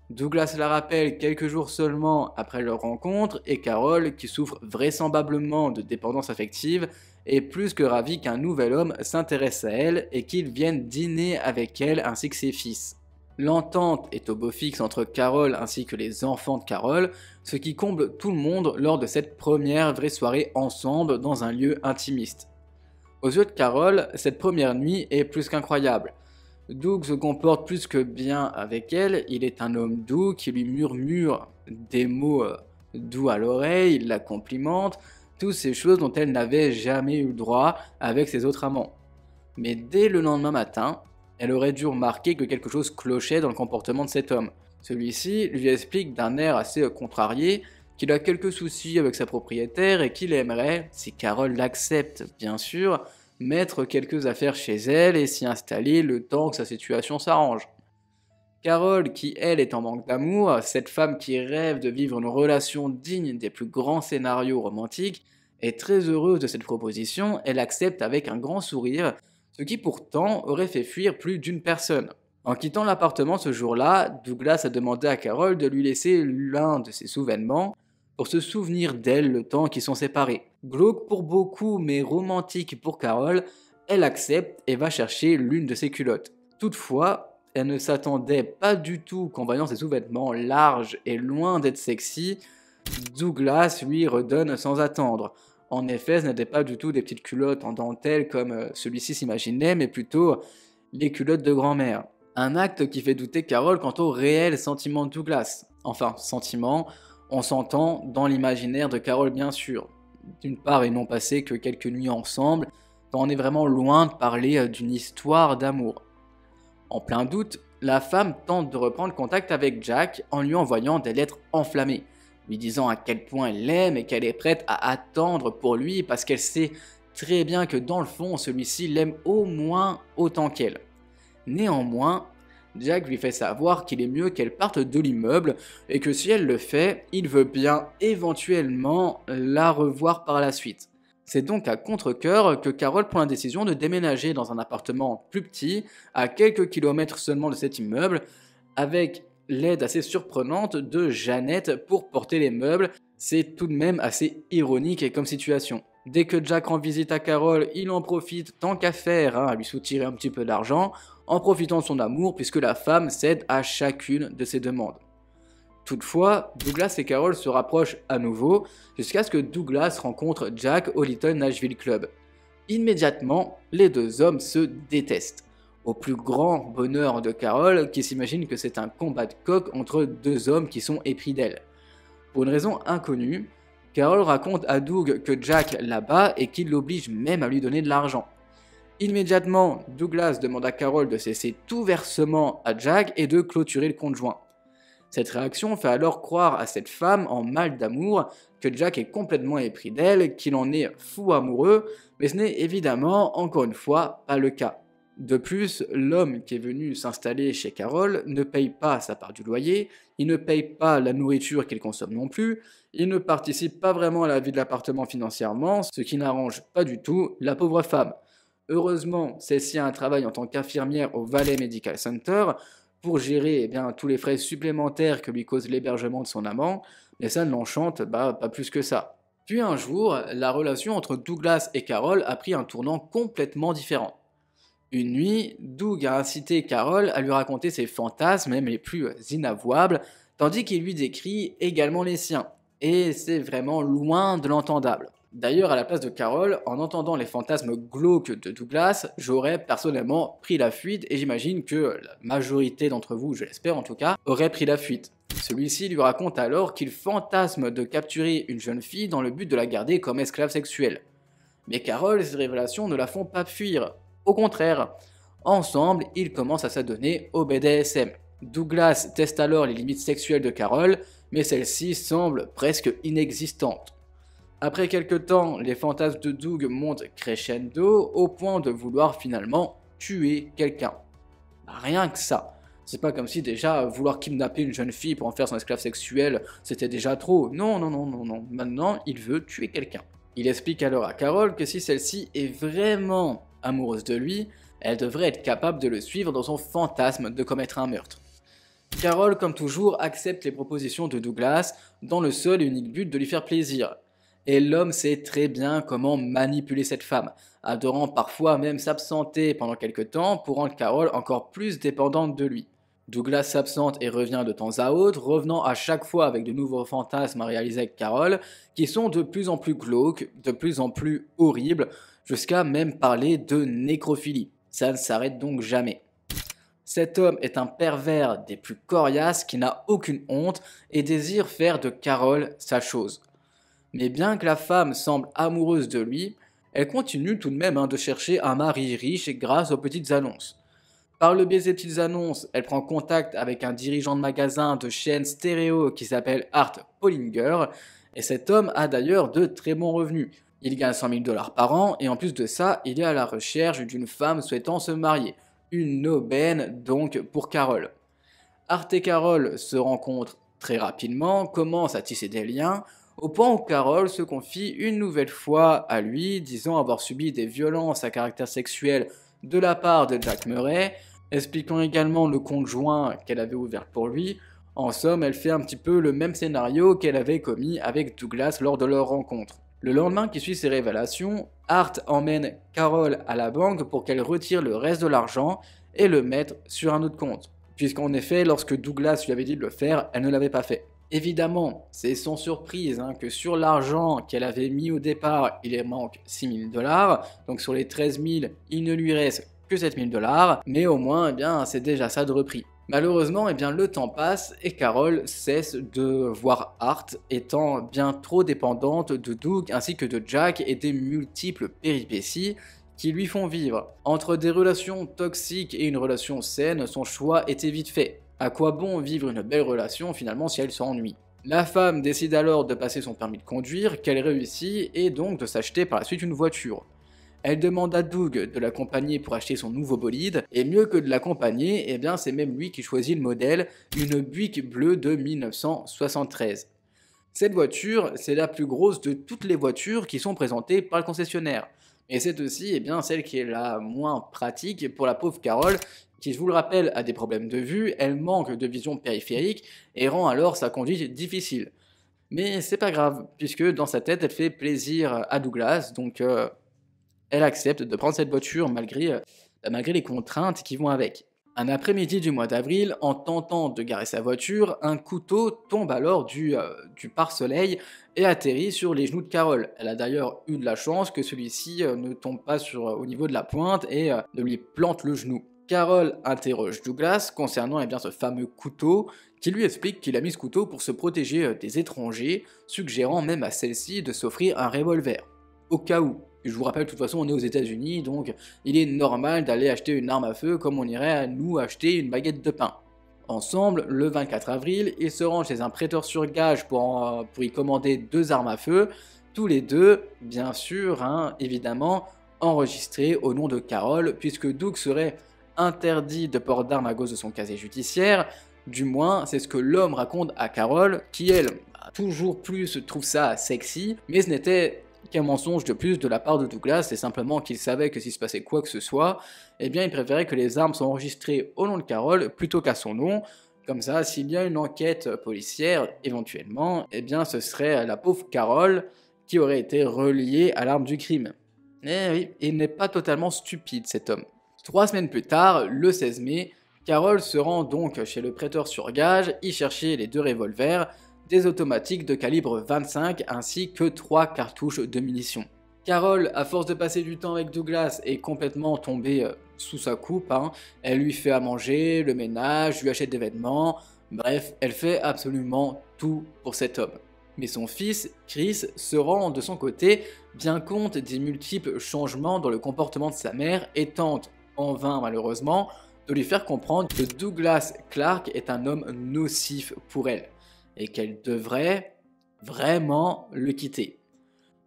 Douglas la rappelle quelques jours seulement après leur rencontre et Carol, qui souffre vraisemblablement de dépendance affective, est plus que ravie qu'un nouvel homme s'intéresse à elle et qu'il vienne dîner avec elle ainsi que ses fils. L'entente est au beau fixe entre Carol ainsi que les enfants de Carol, ce qui comble tout le monde lors de cette première vraie soirée ensemble dans un lieu intimiste. Aux yeux de Carol, cette première nuit est plus qu'incroyable. Doug se comporte plus que bien avec elle, il est un homme doux qui lui murmure des mots doux à l'oreille, il la complimente, toutes ces choses dont elle n'avait jamais eu le droit avec ses autres amants. Mais dès le lendemain matin, elle aurait dû remarquer que quelque chose clochait dans le comportement de cet homme. Celui-ci lui explique d'un air assez contrarié qu'il a quelques soucis avec sa propriétaire et qu'il aimerait, si Carol l'accepte bien sûr, mettre quelques affaires chez elle et s'y installer le temps que sa situation s'arrange. Carol, qui elle est en manque d'amour, cette femme qui rêve de vivre une relation digne des plus grands scénarios romantiques, est très heureuse de cette proposition, elle accepte avec un grand sourire, ce qui pourtant aurait fait fuir plus d'une personne. En quittant l'appartement ce jour-là, Douglas a demandé à Carol de lui laisser l'un de ses souvenirs pour se souvenir d'elle le temps qu'ils sont séparés. Glauque pour beaucoup mais romantique pour Carol, elle accepte et va chercher l'une de ses culottes. Toutefois, elle ne s'attendait pas du tout qu'en voyant ses sous-vêtements larges et loin d'être sexy, Douglas lui redonne sans attendre. En effet, ce n'étaient pas du tout des petites culottes en dentelle comme celui-ci s'imaginait, mais plutôt les culottes de grand-mère. Un acte qui fait douter Carol quant au réel sentiment de Douglas. Enfin, sentiment, on s'entend dans l'imaginaire de Carol bien sûr. D'une part, ils n'ont passé que quelques nuits ensemble, quand on est vraiment loin de parler d'une histoire d'amour. En plein doute, la femme tente de reprendre contact avec Jack en lui envoyant des lettres enflammées, lui disant à quel point elle l'aime et qu'elle est prête à attendre pour lui parce qu'elle sait très bien que dans le fond, celui-ci l'aime au moins autant qu'elle. Néanmoins, Jack lui fait savoir qu'il est mieux qu'elle parte de l'immeuble et que si elle le fait, il veut bien éventuellement la revoir par la suite. C'est donc à contre-cœur que Carol prend la décision de déménager dans un appartement plus petit, à quelques kilomètres seulement de cet immeuble, avec l'aide assez surprenante de Jeannette pour porter les meubles. C'est tout de même assez ironique comme situation. Dès que Jack rend visite à Carol, il en profite tant qu'à faire, à lui soutirer un petit peu d'argent, en profitant de son amour puisque la femme cède à chacune de ses demandes. Toutefois, Douglas et Carol se rapprochent à nouveau jusqu'à ce que Douglas rencontre Jack au Little Nashville Club. Immédiatement, les deux hommes se détestent. Au plus grand bonheur de Carol, qui s'imagine que c'est un combat de coq entre deux hommes qui sont épris d'elle. Pour une raison inconnue, Carol raconte à Doug que Jack la bat et qu'il l'oblige même à lui donner de l'argent. Immédiatement, Douglas demande à Carol de cesser tout versement à Jack et de clôturer le compte joint. Cette réaction fait alors croire à cette femme en mal d'amour que Jack est complètement épris d'elle, qu'il en est fou amoureux, mais ce n'est évidemment, encore une fois, pas le cas. De plus, l'homme qui est venu s'installer chez Carol ne paye pas sa part du loyer, il ne paye pas la nourriture qu'il consomme non plus, il ne participe pas vraiment à la vie de l'appartement financièrement, ce qui n'arrange pas du tout la pauvre femme. Heureusement, celle-ci a un travail en tant qu'infirmière au Valley Medical Center pour gérer tous les frais supplémentaires que lui cause l'hébergement de son amant, mais ça ne l'enchante pas plus que ça. Puis un jour, la relation entre Douglas et Carol a pris un tournant complètement différent. Une nuit, Doug a incité Carol à lui raconter ses fantasmes, même les plus inavouables, tandis qu'il lui décrit également les siens. Et c'est vraiment loin de l'entendable. D'ailleurs, à la place de Carol, en entendant les fantasmes glauques de Douglas, j'aurais personnellement pris la fuite et j'imagine que la majorité d'entre vous, je l'espère en tout cas, aurait pris la fuite. Celui-ci lui raconte alors qu'il fantasme de capturer une jeune fille dans le but de la garder comme esclave sexuelle. Mais Carol, ces révélations ne la font pas fuir. Au contraire, ensemble, ils commencent à s'adonner au BDSM. Douglas teste alors les limites sexuelles de Carol, mais celle-ci semble presque inexistante. Après quelques temps, les fantasmes de Doug montent crescendo au point de vouloir finalement tuer quelqu'un. Rien que ça. C'est pas comme si déjà vouloir kidnapper une jeune fille pour en faire son esclave sexuel, c'était déjà trop. Non. Maintenant, il veut tuer quelqu'un. Il explique alors à Carol que si celle-ci est vraiment amoureuse de lui, elle devrait être capable de le suivre dans son fantasme de commettre un meurtre. Carol, comme toujours, accepte les propositions de Douglas dans le seul et unique but de lui faire plaisir. Et l'homme sait très bien comment manipuler cette femme, adorant parfois même s'absenter pendant quelques temps pour rendre Carol encore plus dépendante de lui. Douglas s'absente et revient de temps à autre, revenant à chaque fois avec de nouveaux fantasmes à réaliser avec Carol, qui sont de plus en plus glauques, de plus en plus horribles, jusqu'à même parler de nécrophilie. Ça ne s'arrête donc jamais. Cet homme est un pervers des plus coriaces qui n'a aucune honte et désire faire de Carol sa chose. Mais bien que la femme semble amoureuse de lui, elle continue tout de même de chercher un mari riche grâce aux petites annonces. Par le biais des petites annonces, elle prend contact avec un dirigeant de magasin de chaîne stéréo qui s'appelle Art Pollinger, et cet homme a d'ailleurs de très bons revenus. Il gagne 100 000 $ par an et en plus de ça, il est à la recherche d'une femme souhaitant se marier. Une aubaine donc pour Carol. Art et Carol se rencontrent très rapidement, commencent à tisser des liens, au point où Carol se confie une nouvelle fois à lui, disant avoir subi des violences à caractère sexuel de la part de Jack Murray, expliquant également le compte joint qu'elle avait ouvert pour lui. En somme, elle fait un petit peu le même scénario qu'elle avait commis avec Douglas lors de leur rencontre. Le lendemain qui suit ces révélations, Art emmène Carol à la banque pour qu'elle retire le reste de l'argent et le mette sur un autre compte. Puisqu'en effet, lorsque Douglas lui avait dit de le faire, elle ne l'avait pas fait. Évidemment, c'est sans surprise que sur l'argent qu'elle avait mis au départ, il manque 6 000 $, donc sur les 13 000, il ne lui reste que 7 000 $, mais au moins, c'est déjà ça de repris. Malheureusement, le temps passe et Carol cesse de voir Art étant bien trop dépendante de Doug ainsi que de Jack et des multiples péripéties qui lui font vivre. Entre des relations toxiques et une relation saine, son choix était vite fait. À quoi bon vivre une belle relation finalement si elle s'ennuie? La femme décide alors de passer son permis de conduire, qu'elle réussit, et donc de s'acheter par la suite une voiture. Elle demande à Doug de l'accompagner pour acheter son nouveau bolide, et mieux que de l'accompagner, c'est même lui qui choisit le modèle, une Buick bleue de 1973. Cette voiture, c'est la plus grosse de toutes les voitures qui sont présentées par le concessionnaire. Et c'est aussi celle qui est la moins pratique pour la pauvre Carol, qui, je vous le rappelle, a des problèmes de vue, elle manque de vision périphérique et rend alors sa conduite difficile. Mais c'est pas grave, puisque dans sa tête, elle fait plaisir à Douglas, donc elle accepte de prendre cette voiture malgré les contraintes qui vont avec. Un après-midi du mois d'avril, en tentant de garer sa voiture, un couteau tombe alors du pare-soleil et atterrit sur les genoux de Carol. Elle a d'ailleurs eu de la chance que celui-ci ne tombe pas au niveau de la pointe et ne lui plante le genou. Carol interroge Douglas concernant ce fameux couteau, qui lui explique qu'il a mis ce couteau pour se protéger des étrangers, suggérant même à celle-ci de s'offrir un revolver. Au cas où. Je vous rappelle, de toute façon, on est aux États-Unis, donc il est normal d'aller acheter une arme à feu comme on irait à nous acheter une baguette de pain. Ensemble, le 24 avril, ils se rendent chez un prêteur sur gage pour y commander 2 armes à feu, tous les deux, bien sûr, évidemment, enregistrés au nom de Carol, puisque Doug serait interdit de port d'armes à cause de son casier judiciaire. Du moins, c'est ce que l'homme raconte à Carol, qui elle, toujours plus trouve ça sexy, mais ce n'était qu'un mensonge de plus de la part de Douglas, c'est simplement qu'il savait que s'il se passait quoi que ce soit, il préférait que les armes soient enregistrées au nom de Carol plutôt qu'à son nom. Comme ça, s'il y a une enquête policière, éventuellement, ce serait la pauvre Carol qui aurait été reliée à l'arme du crime. Eh oui, il n'est pas totalement stupide cet homme. 3 semaines plus tard, le 16 mai, Carol se rend donc chez le prêteur sur gage, y chercher les 2 revolvers, des automatiques de calibre 25 ainsi que 3 cartouches de munitions. Carol, à force de passer du temps avec Douglas, est complètement tombée sous sa coupe. Elle lui fait à manger, le ménage, lui achète des vêtements, bref, elle fait absolument tout pour cet homme. Mais son fils, Chris, se rend de son côté bien compte des multiples changements dans le comportement de sa mère et tente, en vain malheureusement, de lui faire comprendre que Douglas Clark est un homme nocif pour elle et qu'elle devrait vraiment le quitter.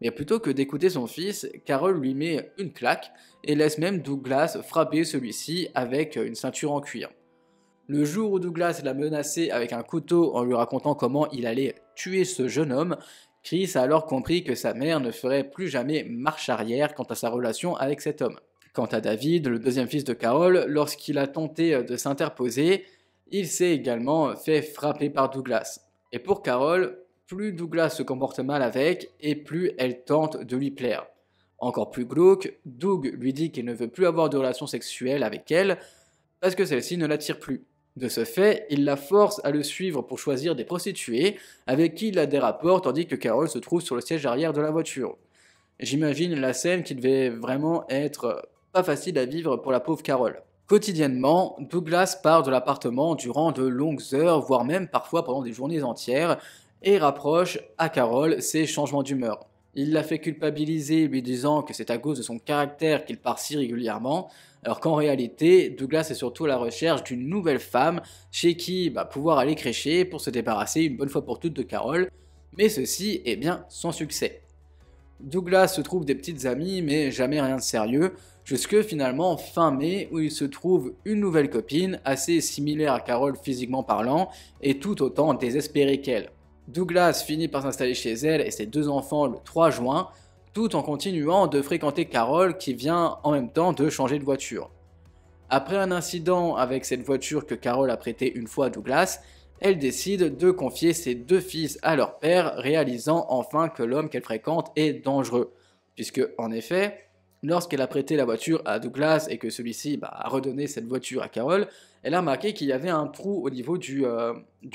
Mais plutôt que d'écouter son fils, Carol lui met une claque et laisse même Douglas frapper celui-ci avec une ceinture en cuir. Le jour où Douglas l'a menacé avec un couteau en lui racontant comment il allait tuer ce jeune homme, Chris a alors compris que sa mère ne ferait plus jamais marche arrière quant à sa relation avec cet homme. Quant à David, le deuxième fils de Carol, lorsqu'il a tenté de s'interposer, il s'est également fait frapper par Douglas. Et pour Carol, plus Douglas se comporte mal avec, et plus elle tente de lui plaire. Encore plus glauque, Doug lui dit qu'il ne veut plus avoir de relations sexuelles avec elle, parce que celle-ci ne l'attire plus. De ce fait, il la force à le suivre pour choisir des prostituées, avec qui il a des rapports tandis que Carol se trouve sur le siège arrière de la voiture. J'imagine la scène qui devait vraiment être pas facile à vivre pour la pauvre Carol. Quotidiennement, Douglas part de l'appartement durant de longues heures, voire même parfois pendant des journées entières, et rapproche à Carol ses changements d'humeur. Il la fait culpabiliser, lui disant que c'est à cause de son caractère qu'il part si régulièrement, alors qu'en réalité, Douglas est surtout à la recherche d'une nouvelle femme chez qui pouvoir aller crécher pour se débarrasser une bonne fois pour toutes de Carol, mais ceci est bien sans succès. Douglas se trouve des petites amies, mais jamais rien de sérieux, jusque finalement fin mai où il se trouve une nouvelle copine, assez similaire à Carol physiquement parlant, et tout autant désespérée qu'elle. Douglas finit par s'installer chez elle et ses 2 enfants le 3 juin, tout en continuant de fréquenter Carol qui vient en même temps de changer de voiture. Après un incident avec cette voiture que Carol a prêtée une fois à Douglas, elle décide de confier ses 2 fils à leur père, réalisant enfin que l'homme qu'elle fréquente est dangereux. Puisque, en effet, lorsqu'elle a prêté la voiture à Douglas et que celui-ci a redonné cette voiture à Carol, elle a remarqué qu'il y avait un trou au niveau du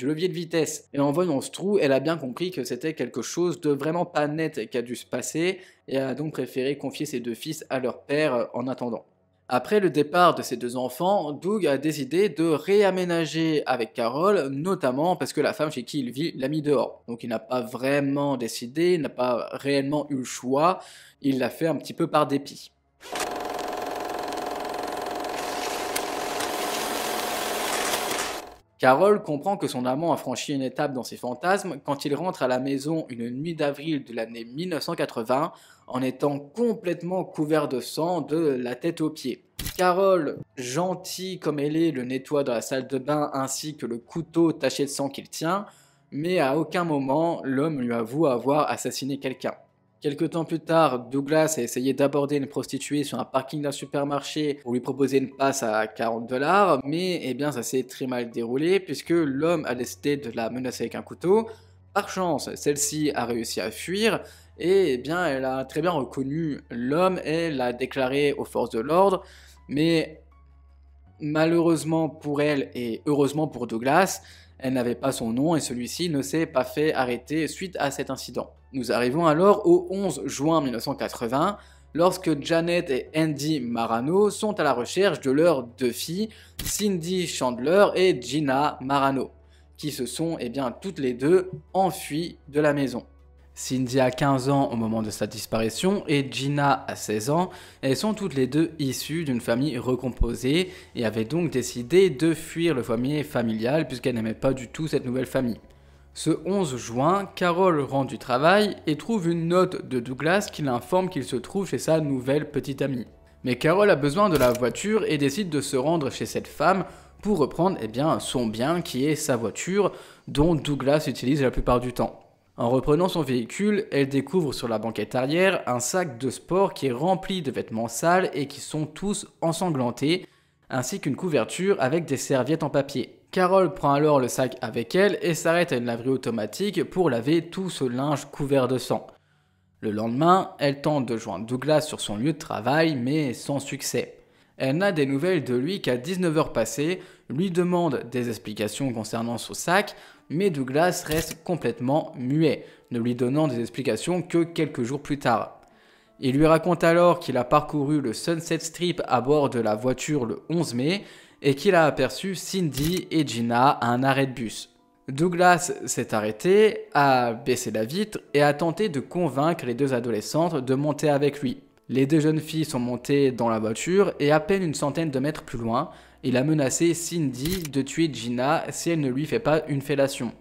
levier de vitesse. Et en voyant ce trou, elle a bien compris que c'était quelque chose de vraiment pas net qui a dû se passer, et a donc préféré confier ses 2 fils à leur père en attendant. Après le départ de ses 2 enfants, Doug a décidé de réaménager avec Carol, notamment parce que la femme chez qui il vit l'a mis dehors. Donc il n'a pas vraiment décidé, il n'a pas réellement eu le choix, il l'a fait un petit peu par dépit. Carol comprend que son amant a franchi une étape dans ses fantasmes quand il rentre à la maison une nuit d'avril de l'année 1980 en étant complètement couvert de sang de la tête aux pieds. Carol, gentille comme elle est, le nettoie dans la salle de bain ainsi que le couteau taché de sang qu'il tient, mais à aucun moment l'homme lui avoue avoir assassiné quelqu'un. Quelque temps plus tard, Douglas a essayé d'aborder une prostituée sur un parking d'un supermarché pour lui proposer une passe à 40 $, mais ça s'est très mal déroulé puisque l'homme a décidé de la menacer avec un couteau. Par chance, celle-ci a réussi à fuir et elle a très bien reconnu l'homme et l'a déclaré aux forces de l'ordre, mais malheureusement pour elle et heureusement pour Douglas, elle n'avait pas son nom et celui-ci ne s'est pas fait arrêter suite à cet incident. Nous arrivons alors au 11 juin 1980, lorsque Janet et Andy Marano sont à la recherche de leurs 2 filles, Cindy Chandler et Gina Marano, qui se sont toutes les 2 enfuies de la maison. Cindy a 15 ans au moment de sa disparition et Gina a 16 ans. Elles sont toutes les 2 issues d'une famille recomposée et avaient donc décidé de fuir le foyer familial puisqu'elles n'aimaient pas du tout cette nouvelle famille. Ce 11 juin, Carol rentre du travail et trouve une note de Douglas qui l'informe qu'il se trouve chez sa nouvelle petite amie. Mais Carol a besoin de la voiture et décide de se rendre chez cette femme pour reprendre son bien qui est sa voiture dont Douglas utilise la plupart du temps. En reprenant son véhicule, elle découvre sur la banquette arrière un sac de sport qui est rempli de vêtements sales et qui sont tous ensanglantés, ainsi qu'une couverture avec des serviettes en papier. Carol prend alors le sac avec elle et s'arrête à une laverie automatique pour laver tout ce linge couvert de sang. Le lendemain, elle tente de joindre Douglas sur son lieu de travail, mais sans succès. Elle n'a des nouvelles de lui qu'à 19h passées, lui demande des explications concernant son sac, mais Douglas reste complètement muet, ne lui donnant des explications que quelques jours plus tard. Il lui raconte alors qu'il a parcouru le Sunset Strip à bord de la voiture le 11 mai et qu'il a aperçu Cindy et Gina à un arrêt de bus. Douglas s'est arrêté, a baissé la vitre et a tenté de convaincre les 2 adolescentes de monter avec lui. Les 2 jeunes filles sont montées dans la voiture et à peine une centaine de mètres plus loin, il a menacé Cindy de tuer Gina si elle ne lui fait pas une fellation.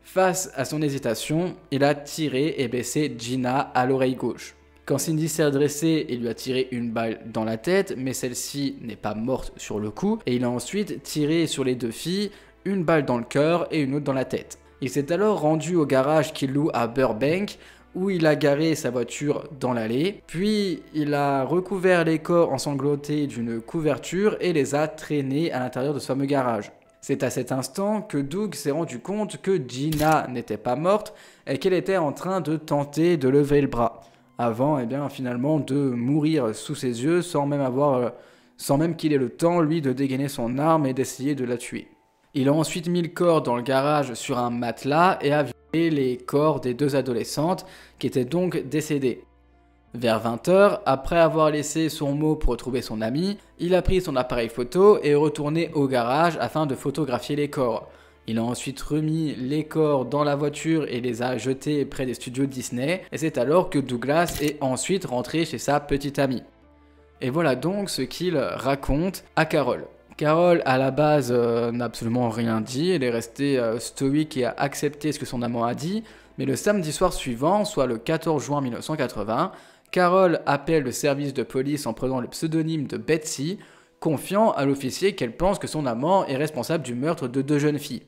Face à son hésitation, il a tiré et blessé Gina à l'oreille gauche. Quand Cindy s'est redressée, il lui a tiré une balle dans la tête, mais celle-ci n'est pas morte sur le coup, et il a ensuite tiré sur les 2 filles, une balle dans le cœur et une autre dans la tête. Il s'est alors rendu au garage qu'il loue à Burbank, où il a garé sa voiture dans l'allée, puis il a recouvert les corps ensanglantés d'une couverture et les a traînés à l'intérieur de ce fameux garage. C'est à cet instant que Doug s'est rendu compte que Gina n'était pas morte et qu'elle était en train de tenter de lever le bras, avant finalement de mourir sous ses yeux sans même qu'il ait le temps lui de dégainer son arme et d'essayer de la tuer. Il a ensuite mis le corps dans le garage sur un matelas et a violé les corps des 2 adolescentes qui étaient donc décédées. Vers 20h, après avoir laissé son mot pour retrouver son ami, il a pris son appareil photo et est retourné au garage afin de photographier les corps. Il a ensuite remis les corps dans la voiture et les a jetés près des studios Disney, et c'est alors que Douglas est ensuite rentré chez sa petite amie. Et voilà donc ce qu'il raconte à Carol. Carol, à la base, n'a absolument rien dit, elle est restée stoïque et a accepté ce que son amant a dit, Mais le samedi soir suivant, soit le 14 juin 1980, Carol appelle le service de police en prenant le pseudonyme de Betsy, confiant à l'officier qu'elle pense que son amant est responsable du meurtre de 2 jeunes filles.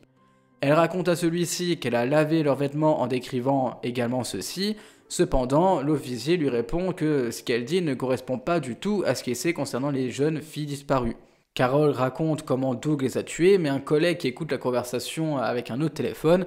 Elle raconte à celui-ci qu'elle a lavé leurs vêtements en décrivant également ceci. Cependant, l'officier lui répond que ce qu'elle dit ne correspond pas du tout à ce qu'il sait concernant les jeunes filles disparues. Carol raconte comment Doug les a tuées, mais un collègue qui écoute la conversation avec un autre téléphone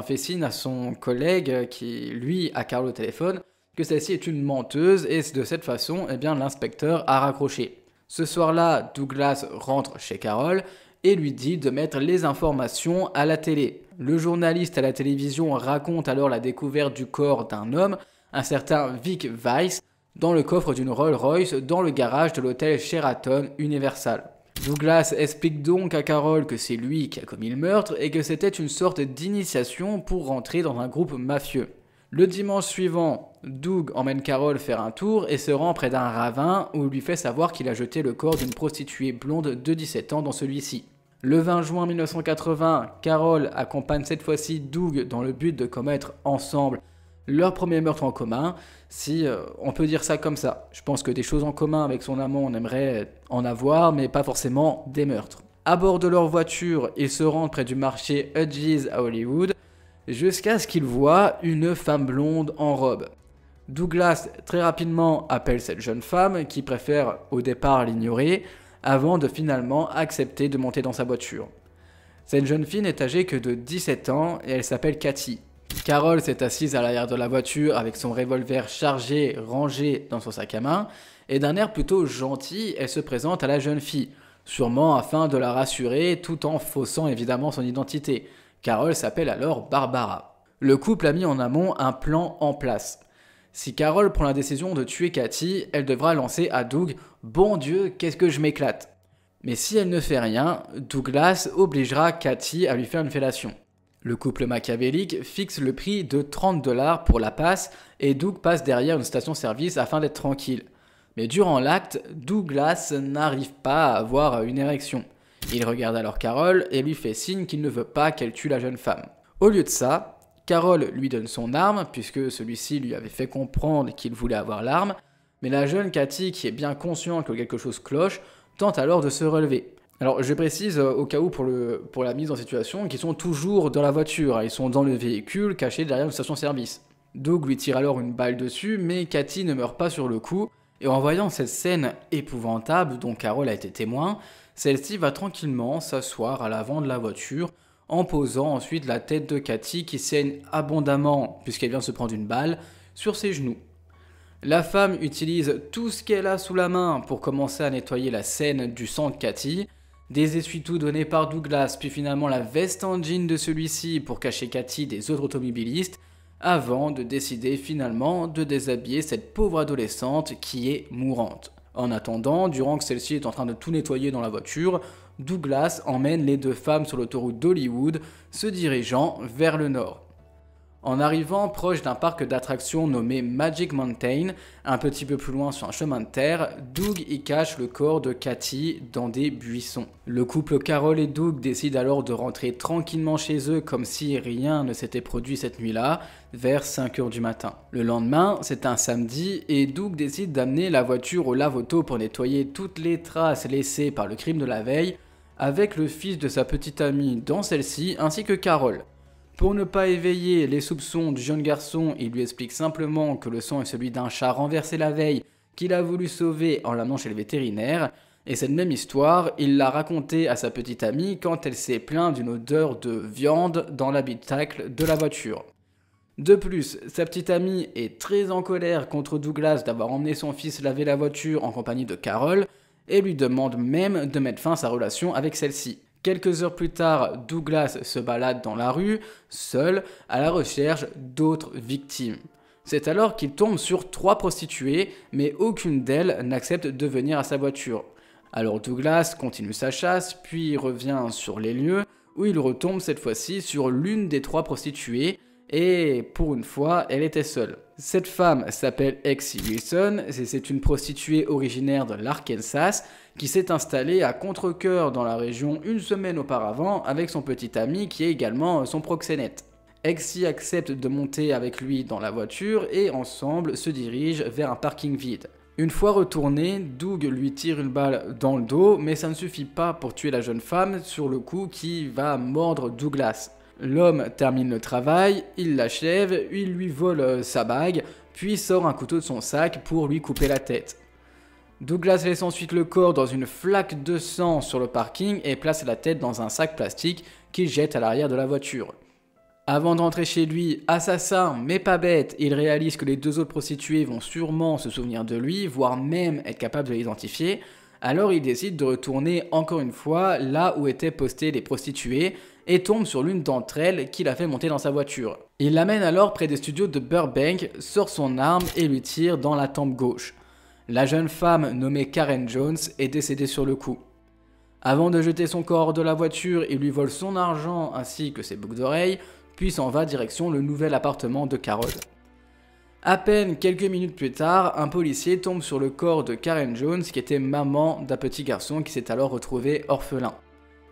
fait signe à son collègue qui, lui, a Carol au téléphone, que celle-ci est une menteuse et de cette façon, l'inspecteur a raccroché. Ce soir-là, Douglas rentre chez Carol et lui dit de mettre les informations à la télé. Le journaliste à la télévision raconte alors la découverte du corps d'un homme, un certain Vic Weiss, dans le coffre d'une Rolls-Royce dans le garage de l'hôtel Sheraton Universal. Douglas explique donc à Carol que c'est lui qui a commis le meurtre et que c'était une sorte d'initiation pour rentrer dans un groupe mafieux. Le dimanche suivant, Doug emmène Carol faire un tour et se rend près d'un ravin où il lui fait savoir qu'il a jeté le corps d'une prostituée blonde de 17 ans dans celui-ci. Le 20 juin 1980, Carol accompagne cette fois-ci Doug dans le but de commettre ensemble leur premier meurtre en commun, si on peut dire ça comme ça. Je pense que des choses en commun avec son amant, on aimerait en avoir, mais pas forcément des meurtres. À bord de leur voiture, ils se rendent près du marché Hudges à Hollywood, jusqu'à ce qu'ils voient une femme blonde en robe. Douglas très rapidement appelle cette jeune femme, qui préfère au départ l'ignorer, avant de finalement accepter de monter dans sa voiture. Cette jeune fille n'est âgée que de 17 ans et elle s'appelle Cathy. Carol s'est assise à l'arrière de la voiture avec son revolver chargé, rangé dans son sac à main, et d'un air plutôt gentil, elle se présente à la jeune fille, sûrement afin de la rassurer tout en faussant évidemment son identité. Carol s'appelle alors Barbara. Le couple a mis en amont un plan en place. Si Carol prend la décision de tuer Cathy, elle devra lancer à Doug « Bon Dieu, qu'est-ce que je m'éclate !» Mais si elle ne fait rien, Douglas obligera Cathy à lui faire une fellation. Le couple machiavélique fixe le prix de 30 $ pour la passe et Doug passe derrière une station-service afin d'être tranquille. Mais durant l'acte, Douglas n'arrive pas à avoir une érection. Il regarde alors Carol et lui fait signe qu'il ne veut pas qu'elle tue la jeune femme. Au lieu de ça, Carol lui donne son arme, puisque celui-ci lui avait fait comprendre qu'il voulait avoir l'arme, mais la jeune Cathy, qui est bien consciente que quelque chose cloche, tente alors de se relever. Alors je précise au cas où pour la mise en situation qu'ils sont toujours dans la voiture, ils sont dans le véhicule cachés derrière une station-service. Doug lui tire alors une balle dessus, mais Cathy ne meurt pas sur le coup, et en voyant cette scène épouvantable dont Carol a été témoin, celle-ci va tranquillement s'asseoir à l'avant de la voiture, en posant ensuite la tête de Cathy qui saigne abondamment, puisqu'elle vient de se prendre une balle, sur ses genoux. La femme utilise tout ce qu'elle a sous la main pour commencer à nettoyer la scène du sang de Cathy, des essuie-tout donnés par Douglas, puis finalement la veste en jean de celui-ci pour cacher Cathy des autres automobilistes, avant de décider finalement de déshabiller cette pauvre adolescente qui est mourante. En attendant, durant que celle-ci est en train de tout nettoyer dans la voiture, Douglas emmène les 2 femmes sur l'autoroute d'Hollywood, se dirigeant vers le nord. En arrivant proche d'un parc d'attractions nommé Magic Mountain, un petit peu plus loin sur un chemin de terre, Doug y cache le corps de Cathy dans des buissons. Le couple Carol et Doug décident alors de rentrer tranquillement chez eux comme si rien ne s'était produit cette nuit-là, vers 5h du matin. Le lendemain, c'est un samedi, et Doug décide d'amener la voiture au lave-auto pour nettoyer toutes les traces laissées par le crime de la veille, avec le fils de sa petite amie dans celle-ci, ainsi que Carol. Pour ne pas éveiller les soupçons du jeune garçon, il lui explique simplement que le sang est celui d'un chat renversé la veille qu'il a voulu sauver en l'amenant chez le vétérinaire, et cette même histoire, il l'a racontée à sa petite amie quand elle s'est plainte d'une odeur de viande dans l'habitacle de la voiture. De plus, sa petite amie est très en colère contre Douglas d'avoir emmené son fils laver la voiture en compagnie de Carol, et lui demande même de mettre fin à sa relation avec celle-ci. Quelques heures plus tard, Douglas se balade dans la rue, seul, à la recherche d'autres victimes. C'est alors qu'il tombe sur 3 prostituées, mais aucune d'elles n'accepte de venir à sa voiture. Alors Douglas continue sa chasse, puis revient sur les lieux, où il retombe cette fois-ci sur l'une des 3 prostituées, et pour une fois, elle était seule. Cette femme s'appelle Exie Wilson, c'est une prostituée originaire de l'Arkansas qui s'est installée à Contrecœur dans la région une semaine auparavant avec son petit ami qui est également son proxénète. Exy accepte de monter avec lui dans la voiture et ensemble se dirigent vers un parking vide. Une fois retourné, Doug lui tire une balle dans le dos, mais ça ne suffit pas pour tuer la jeune femme sur le coup qui va mordre Douglas. L'homme termine le travail, il l'achève, il lui vole sa bague, puis sort un couteau de son sac pour lui couper la tête. Douglas laisse ensuite le corps dans une flaque de sang sur le parking et place la tête dans un sac plastique qu'il jette à l'arrière de la voiture. Avant de rentrer chez lui, assassin mais pas bête, il réalise que les deux autres prostituées vont sûrement se souvenir de lui, voire même être capable de l'identifier. Alors il décide de retourner encore une fois là où étaient postées les prostituées et tombe sur l'une d'entre elles qui l'a fait monter dans sa voiture. Il l'amène alors près des studios de Burbank, sort son arme et lui tire dans la tempe gauche. La jeune femme nommée Karen Jones est décédée sur le coup. Avant de jeter son corps de la voiture, il lui vole son argent ainsi que ses boucles d'oreilles, puis s'en va direction le nouvel appartement de Carol. À peine quelques minutes plus tard, un policier tombe sur le corps de Karen Jones qui était maman d'un petit garçon qui s'est alors retrouvé orphelin.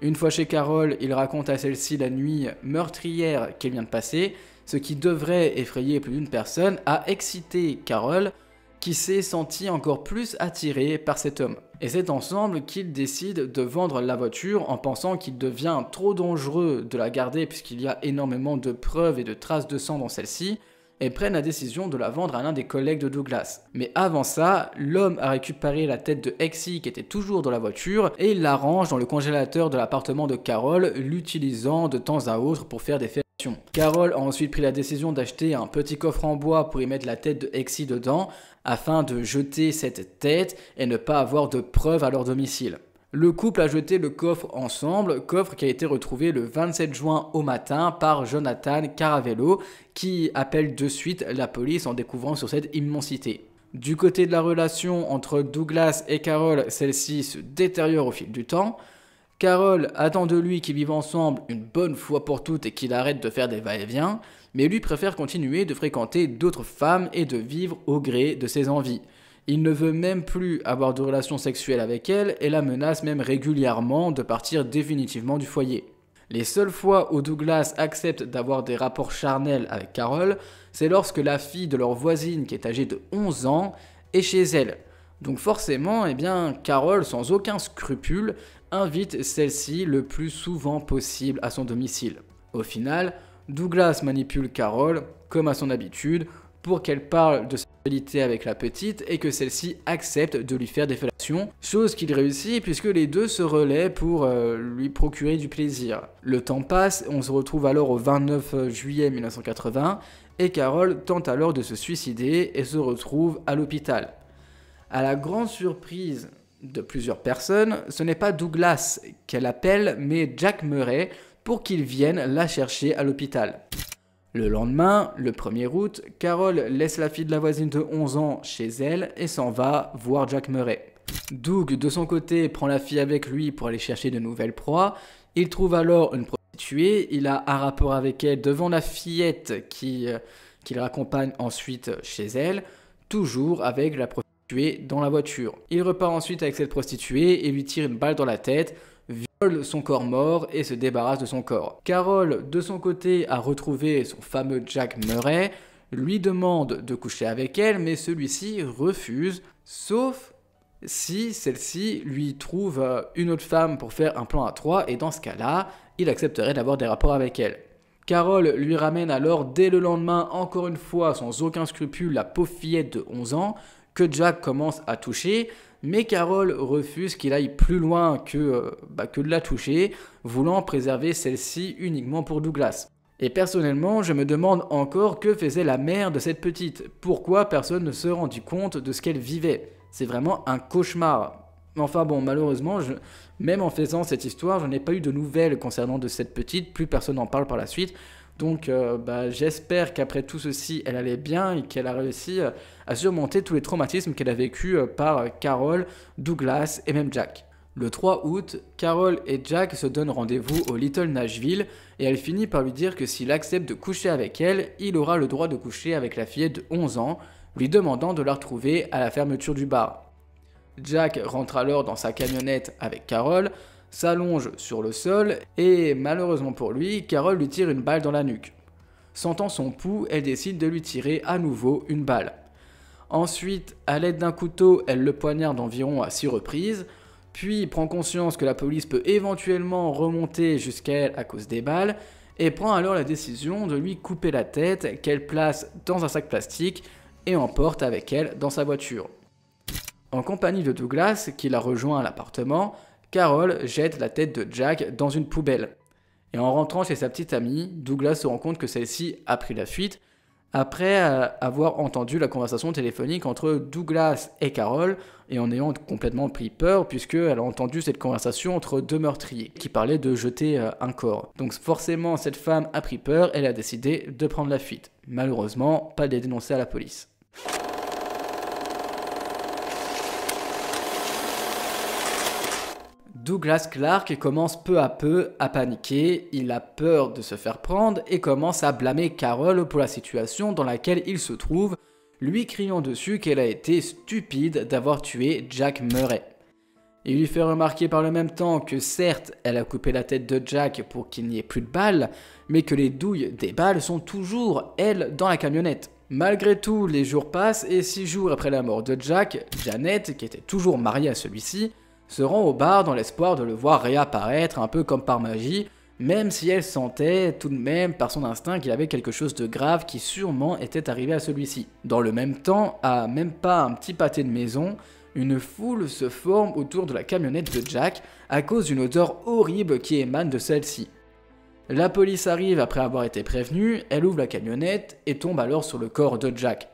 Une fois chez Carol, il raconte à celle-ci la nuit meurtrière qu'elle vient de passer, ce qui devrait effrayer plus d'une personne, a excité Carol, qui s'est senti encore plus attiré par cet homme. Et c'est ensemble qu'ils décident de vendre la voiture en pensant qu'il devient trop dangereux de la garder puisqu'il y a énormément de preuves et de traces de sang dans celle-ci, et prennent la décision de la vendre à l'un des collègues de Douglas. Mais avant ça, l'homme a récupéré la tête de Exy qui était toujours dans la voiture et il la range dans le congélateur de l'appartement de Carol, l'utilisant de temps à autre pour faire des fellations. Carol a ensuite pris la décision d'acheter un petit coffre en bois pour y mettre la tête de Exy dedans, afin de jeter cette tête et ne pas avoir de preuves à leur domicile. Le couple a jeté le coffre ensemble, coffre qui a été retrouvé le 27 juin au matin par Jonathan Caravello, qui appelle de suite la police en découvrant sur cette immensité. Du côté de la relation entre Douglas et Carol, celle-ci se détériore au fil du temps. Carol attend de lui qu'ils vivent ensemble une bonne fois pour toutes et qu'il arrête de faire des va-et-vient, mais lui préfère continuer de fréquenter d'autres femmes et de vivre au gré de ses envies. Il ne veut même plus avoir de relations sexuelles avec elle et la menace même régulièrement de partir définitivement du foyer. Les seules fois où Douglas accepte d'avoir des rapports charnels avec Carol, c'est lorsque la fille de leur voisine qui est âgée de 11 ans est chez elle. Donc forcément, Carol, sans aucun scrupule, invite celle-ci le plus souvent possible à son domicile. Au final, Douglas manipule Carol, comme à son habitude, pour qu'elle parle de sa fidélité avec la petite et que celle-ci accepte de lui faire des fellations, chose qu'il réussit puisque les deux se relaient pour lui procurer du plaisir. Le temps passe, on se retrouve alors au 29 juillet 1980 et Carol tente alors de se suicider et se retrouve à l'hôpital. À la grande surprise de plusieurs personnes, ce n'est pas Douglas qu'elle appelle mais Jack Murray pour qu'il vienne la chercher à l'hôpital. Le lendemain, le 1er août, Carol laisse la fille de la voisine de 11 ans chez elle et s'en va voir Jack Murray. Doug, de son côté, prend la fille avec lui pour aller chercher de nouvelles proies. Il trouve alors une prostituée, il a un rapport avec elle devant la fillette qui le raccompagne ensuite chez elle, toujours avec la prostituée dans la voiture. Il repart ensuite avec cette prostituée et lui tire une balle dans la tête, viole son corps mort et se débarrasse de son corps. Carol, de son côté, a retrouvé son fameux Jack Murray, lui demande de coucher avec elle, mais celui-ci refuse, sauf si celle-ci lui trouve une autre femme pour faire un plan à trois, et dans ce cas-là, il accepterait d'avoir des rapports avec elle. Carol lui ramène alors dès le lendemain, encore une fois, sans aucun scrupule, la pauvre fillette de 11 ans, que Jack commence à toucher, mais Carol refuse qu'il aille plus loin que de la toucher, voulant préserver celle-ci uniquement pour Douglas. Et personnellement, je me demande encore que faisait la mère de cette petite. Pourquoi personne ne se rendit compte de ce qu'elle vivait? C'est vraiment un cauchemar. Enfin bon, malheureusement, même en faisant cette histoire, je n'ai pas eu de nouvelles concernant de cette petite, plus personne n'en parle par la suite. Donc j'espère qu'après tout ceci, elle allait bien et qu'elle a réussi à surmonter tous les traumatismes qu'elle a vécu par Carol, Douglas et même Jack. Le 3 août, Carol et Jack se donnent rendez-vous au Little Nashville et elle finit par lui dire que s'il accepte de coucher avec elle, il aura le droit de coucher avec la fillette de 11 ans, lui demandant de la retrouver à la fermeture du bar. Jack rentre alors dans sa camionnette avec Carol, s'allonge sur le sol et malheureusement pour lui, Carol lui tire une balle dans la nuque. Sentant son pouls, elle décide de lui tirer à nouveau une balle. Ensuite, à l'aide d'un couteau, elle le poignarde environ à 6 reprises, puis prend conscience que la police peut éventuellement remonter jusqu'à elle à cause des balles, et prend alors la décision de lui couper la tête qu'elle place dans un sac plastique et emporte avec elle dans sa voiture. En compagnie de Douglas, qui la rejoint à l'appartement, Carol jette la tête de Jack dans une poubelle. Et en rentrant chez sa petite amie, Douglas se rend compte que celle-ci a pris la fuite après avoir entendu la conversation téléphonique entre Douglas et Carol et en ayant complètement pris peur puisqu'elle a entendu cette conversation entre deux meurtriers qui parlaient de jeter un corps. Donc forcément cette femme a pris peur, elle a décidé de prendre la fuite. Malheureusement, pas de les dénoncer à la police. Douglas Clark commence peu à peu à paniquer, il a peur de se faire prendre et commence à blâmer Carol pour la situation dans laquelle il se trouve, lui criant dessus qu'elle a été stupide d'avoir tué Jack Murray. Il lui fait remarquer par le même temps que certes, elle a coupé la tête de Jack pour qu'il n'y ait plus de balles, mais que les douilles des balles sont toujours, elles, dans la camionnette. Malgré tout, les jours passent et 6 jours après la mort de Jack, Janet, qui était toujours mariée à celui-ci, se rend au bar dans l'espoir de le voir réapparaître un peu comme par magie, même si elle sentait tout de même par son instinct qu'il avait quelque chose de grave qui sûrement était arrivé à celui-ci. Dans le même temps, à même pas un petit pâté de maison, une foule se forme autour de la camionnette de Jack à cause d'une odeur horrible qui émane de celle-ci. La police arrive après avoir été prévenue, elle ouvre la camionnette et tombe alors sur le corps de Jack.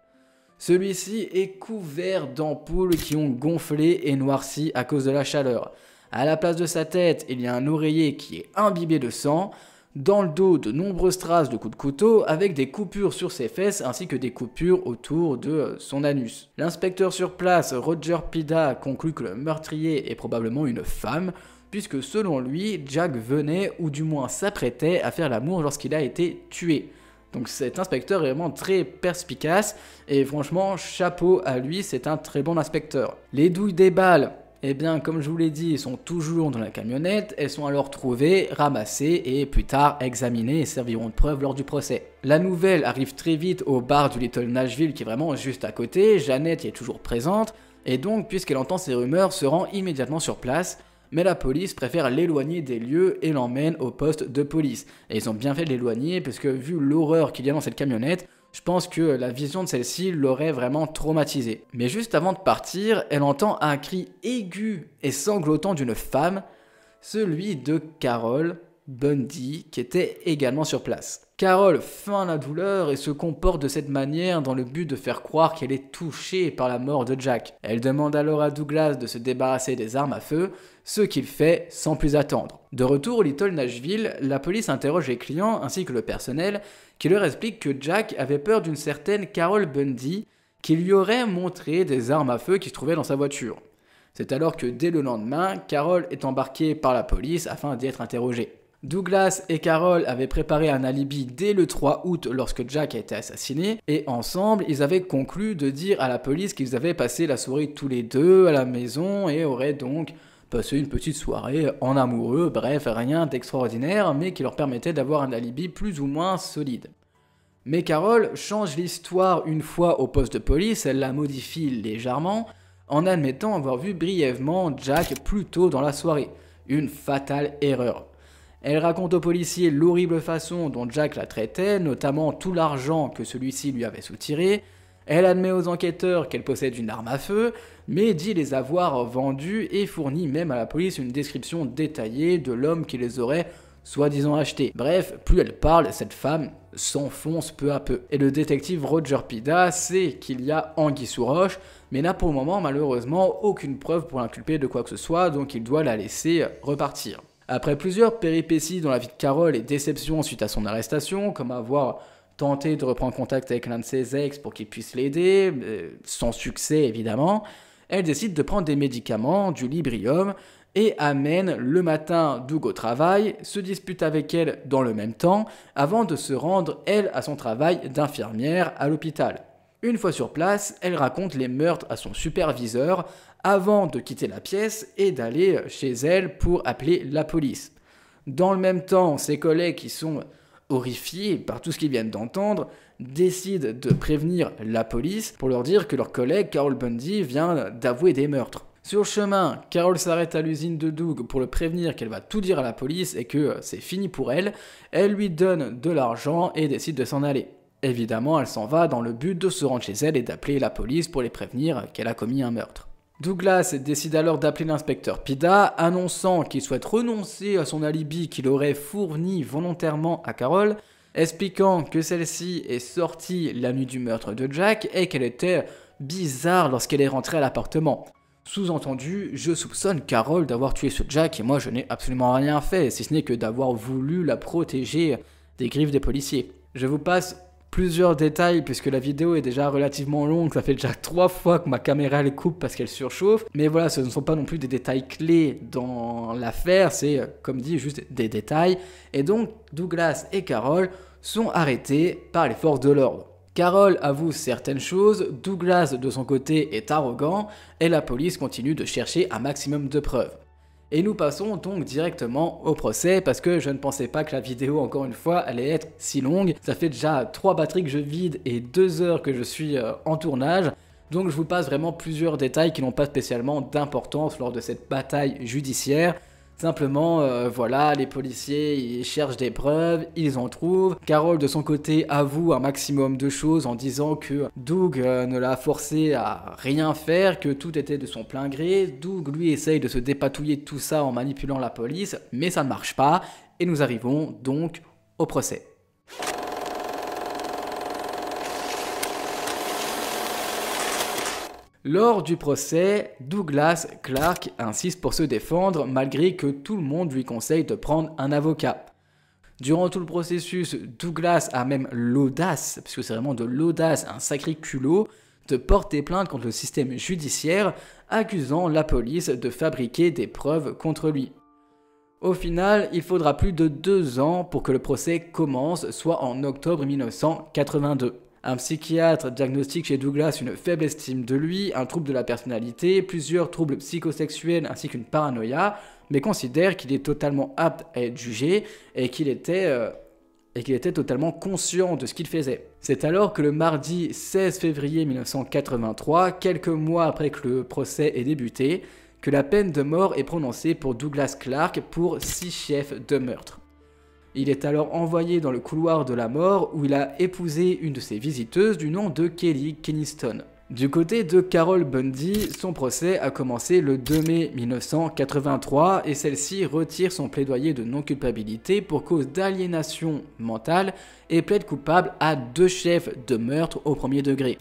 Celui-ci est couvert d'ampoules qui ont gonflé et noirci à cause de la chaleur. À la place de sa tête, il y a un oreiller qui est imbibé de sang. Dans le dos, de nombreuses traces de coups de couteau avec des coupures sur ses fesses ainsi que des coupures autour de son anus. L'inspecteur sur place, Roger Pida, conclut que le meurtrier est probablement une femme, puisque selon lui, Jack venait ou du moins s'apprêtait à faire l'amour lorsqu'il a été tué. Donc cet inspecteur est vraiment très perspicace et franchement chapeau à lui, c'est un très bon inspecteur. Les douilles des balles, eh bien comme je vous l'ai dit, sont toujours dans la camionnette, elles sont alors trouvées, ramassées et plus tard examinées et serviront de preuve lors du procès. La nouvelle arrive très vite au bar du Little Nashville qui est vraiment juste à côté, Janet y est toujours présente et donc puisqu'elle entend ces rumeurs se rend immédiatement sur place. Mais la police préfère l'éloigner des lieux et l'emmène au poste de police. Et ils ont bien fait de l'éloigner parce que vu l'horreur qu'il y a dans cette camionnette, je pense que la vision de celle-ci l'aurait vraiment traumatisée. Mais juste avant de partir, elle entend un cri aigu et sanglotant d'une femme, celui de Carol Bundy qui était également sur place. Carol feint la douleur et se comporte de cette manière dans le but de faire croire qu'elle est touchée par la mort de Jack. Elle demande alors à Douglas de se débarrasser des armes à feu, ce qu'il fait sans plus attendre. De retour au Little Nashville, la police interroge les clients ainsi que le personnel qui leur explique que Jack avait peur d'une certaine Carol Bundy qui lui aurait montré des armes à feu qui se trouvaient dans sa voiture. C'est alors que dès le lendemain, Carol est embarquée par la police afin d'y être interrogée. Douglas et Carol avaient préparé un alibi dès le 3 août lorsque Jack a été assassiné et ensemble ils avaient conclu de dire à la police qu'ils avaient passé la soirée tous les deux à la maison et auraient donc passé une petite soirée en amoureux, bref rien d'extraordinaire mais qui leur permettait d'avoir un alibi plus ou moins solide. Mais Carol change l'histoire une fois au poste de police, elle la modifie légèrement en admettant avoir vu brièvement Jack plus tôt dans la soirée, une fatale erreur. Elle raconte aux policiers l'horrible façon dont Jack la traitait, notamment tout l'argent que celui-ci lui avait soutiré. Elle admet aux enquêteurs qu'elle possède une arme à feu, mais dit les avoir vendues et fournit même à la police une description détaillée de l'homme qui les aurait soi-disant achetés. Bref, plus elle parle, cette femme s'enfonce peu à peu. Et le détective Roger Pida sait qu'il y a anguille sous roche, mais n'a pour le moment malheureusement aucune preuve pour l'inculper de quoi que ce soit, donc il doit la laisser repartir. Après plusieurs péripéties dans la vie de Carol et déceptions suite à son arrestation, comme avoir tenté de reprendre contact avec l'un de ses ex pour qu'il puisse l'aider, sans succès évidemment, elle décide de prendre des médicaments, du Librium, et amène le matin Doug au travail, se dispute avec elle dans le même temps, avant de se rendre elle à son travail d'infirmière à l'hôpital. Une fois sur place, elle raconte les meurtres à son superviseur avant de quitter la pièce et d'aller chez elle pour appeler la police. Dans le même temps, ses collègues qui sont horrifiés par tout ce qu'ils viennent d'entendre, décident de prévenir la police pour leur dire que leur collègue Carol Bundy vient d'avouer des meurtres. Sur le chemin, Carol s'arrête à l'usine de Doug pour le prévenir qu'elle va tout dire à la police et que c'est fini pour elle. Elle lui donne de l'argent et décide de s'en aller. Évidemment, elle s'en va dans le but de se rendre chez elle et d'appeler la police pour les prévenir qu'elle a commis un meurtre. Douglas décide alors d'appeler l'inspecteur Pida, annonçant qu'il souhaite renoncer à son alibi qu'il aurait fourni volontairement à Carol, expliquant que celle-ci est sortie la nuit du meurtre de Jack et qu'elle était bizarre lorsqu'elle est rentrée à l'appartement. Sous-entendu, je soupçonne Carol d'avoir tué ce Jack et moi je n'ai absolument rien fait, si ce n'est que d'avoir voulu la protéger des griffes des policiers. Je vous passe plusieurs détails puisque la vidéo est déjà relativement longue, ça fait déjà 3 fois que ma caméra elle coupe parce qu'elle surchauffe, mais voilà, ce ne sont pas non plus des détails clés dans l'affaire, c'est comme dit juste des détails, et donc Douglas et Carol sont arrêtés par les forces de l'ordre. Carol avoue certaines choses, Douglas de son côté est arrogant, et la police continue de chercher un maximum de preuves. Et nous passons donc directement au procès parce que je ne pensais pas que la vidéo, encore une fois, allait être si longue. Ça fait déjà 3 batteries que je vide et 2 heures que je suis en tournage. Donc je vous passe vraiment plusieurs détails qui n'ont pas spécialement d'importance lors de cette bataille judiciaire. Simplement, voilà, les policiers, ils cherchent des preuves, ils en trouvent. Carol, de son côté, avoue un maximum de choses en disant que Doug ne l'a forcé à rien faire, que tout était de son plein gré. Doug, lui, essaye de se dépatouiller de tout ça en manipulant la police, mais ça ne marche pas. Et nous arrivons donc au procès. Lors du procès, Douglas Clark insiste pour se défendre malgré que tout le monde lui conseille de prendre un avocat. Durant tout le processus, Douglas a même l'audace, parce que c'est vraiment de l'audace, un sacré culot, de porter plainte contre le système judiciaire, accusant la police de fabriquer des preuves contre lui. Au final, il faudra plus de 2 ans pour que le procès commence, soit en octobre 1982. Un psychiatre diagnostique chez Douglas une faible estime de lui, un trouble de la personnalité, plusieurs troubles psychosexuels ainsi qu'une paranoïa, mais considère qu'il est totalement apte à être jugé et qu'il était totalement conscient de ce qu'il faisait. C'est alors que le mardi 16 février 1983, quelques mois après que le procès ait débuté, que la peine de mort est prononcée pour Douglas Clark pour 6 chefs de meurtre. Il est alors envoyé dans le couloir de la mort où il a épousé une de ses visiteuses du nom de Kelly Keniston. Du côté de Carol Bundy, son procès a commencé le 2 mai 1983 et celle-ci retire son plaidoyer de non-culpabilité pour cause d'aliénation mentale et plaide coupable à 2 chefs de meurtre au premier degré.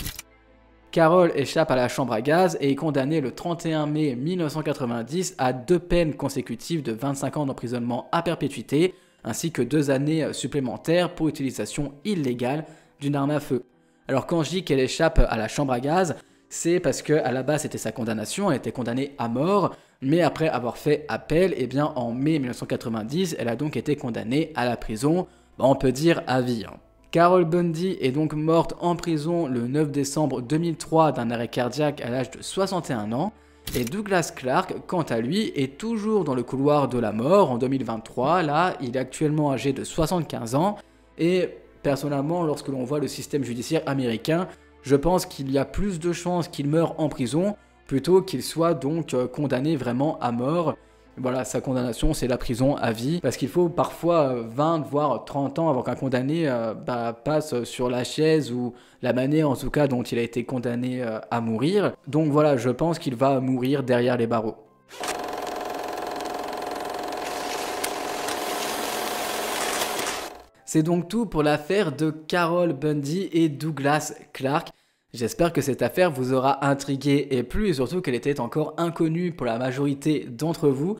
Carol échappe à la chambre à gaz et est condamnée le 31 mai 1990 à 2 peines consécutives de 25 ans d'emprisonnement à perpétuité, ainsi que 2 années supplémentaires pour utilisation illégale d'une arme à feu. Alors quand je dis qu'elle échappe à la chambre à gaz, c'est parce qu'à la base c'était sa condamnation, elle était condamnée à mort, mais après avoir fait appel, eh bien en mai 1990, elle a donc été condamnée à la prison, on peut dire à vie. Carol Bundy est donc morte en prison le 9 décembre 2003 d'un arrêt cardiaque à l'âge de 61 ans, et Douglas Clark, quant à lui, est toujours dans le couloir de la mort en 2023. Là, il est actuellement âgé de 75 ans. Et personnellement, lorsque l'on voit le système judiciaire américain, je pense qu'il y a plus de chances qu'il meure en prison plutôt qu'il soit donc condamné vraiment à mort. Voilà, sa condamnation, c'est la prison à vie, parce qu'il faut parfois 20 voire 30 ans avant qu'un condamné passe sur la chaise ou la manière en tout cas dont il a été condamné à mourir. Donc voilà, je pense qu'il va mourir derrière les barreaux. C'est donc tout pour l'affaire de Carol Bundy et Douglas Clark. J'espère que cette affaire vous aura intrigué et plu, et surtout qu'elle était encore inconnue pour la majorité d'entre vous.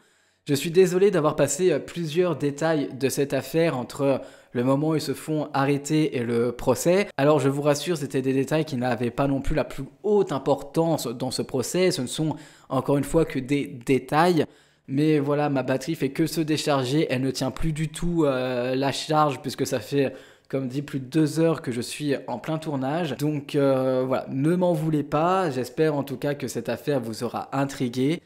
Je suis désolé d'avoir passé plusieurs détails de cette affaire entre le moment où ils se font arrêter et le procès. Alors je vous rassure, c'était des détails qui n'avaient pas non plus la plus haute importance dans ce procès. Ce ne sont encore une fois que des détails. Mais voilà, ma batterie fait que se décharger. Elle ne tient plus du tout la charge puisque ça fait, comme dit, plus de 2 heures que je suis en plein tournage. Donc voilà, ne m'en voulez pas. J'espère en tout cas que cette affaire vous aura intrigué.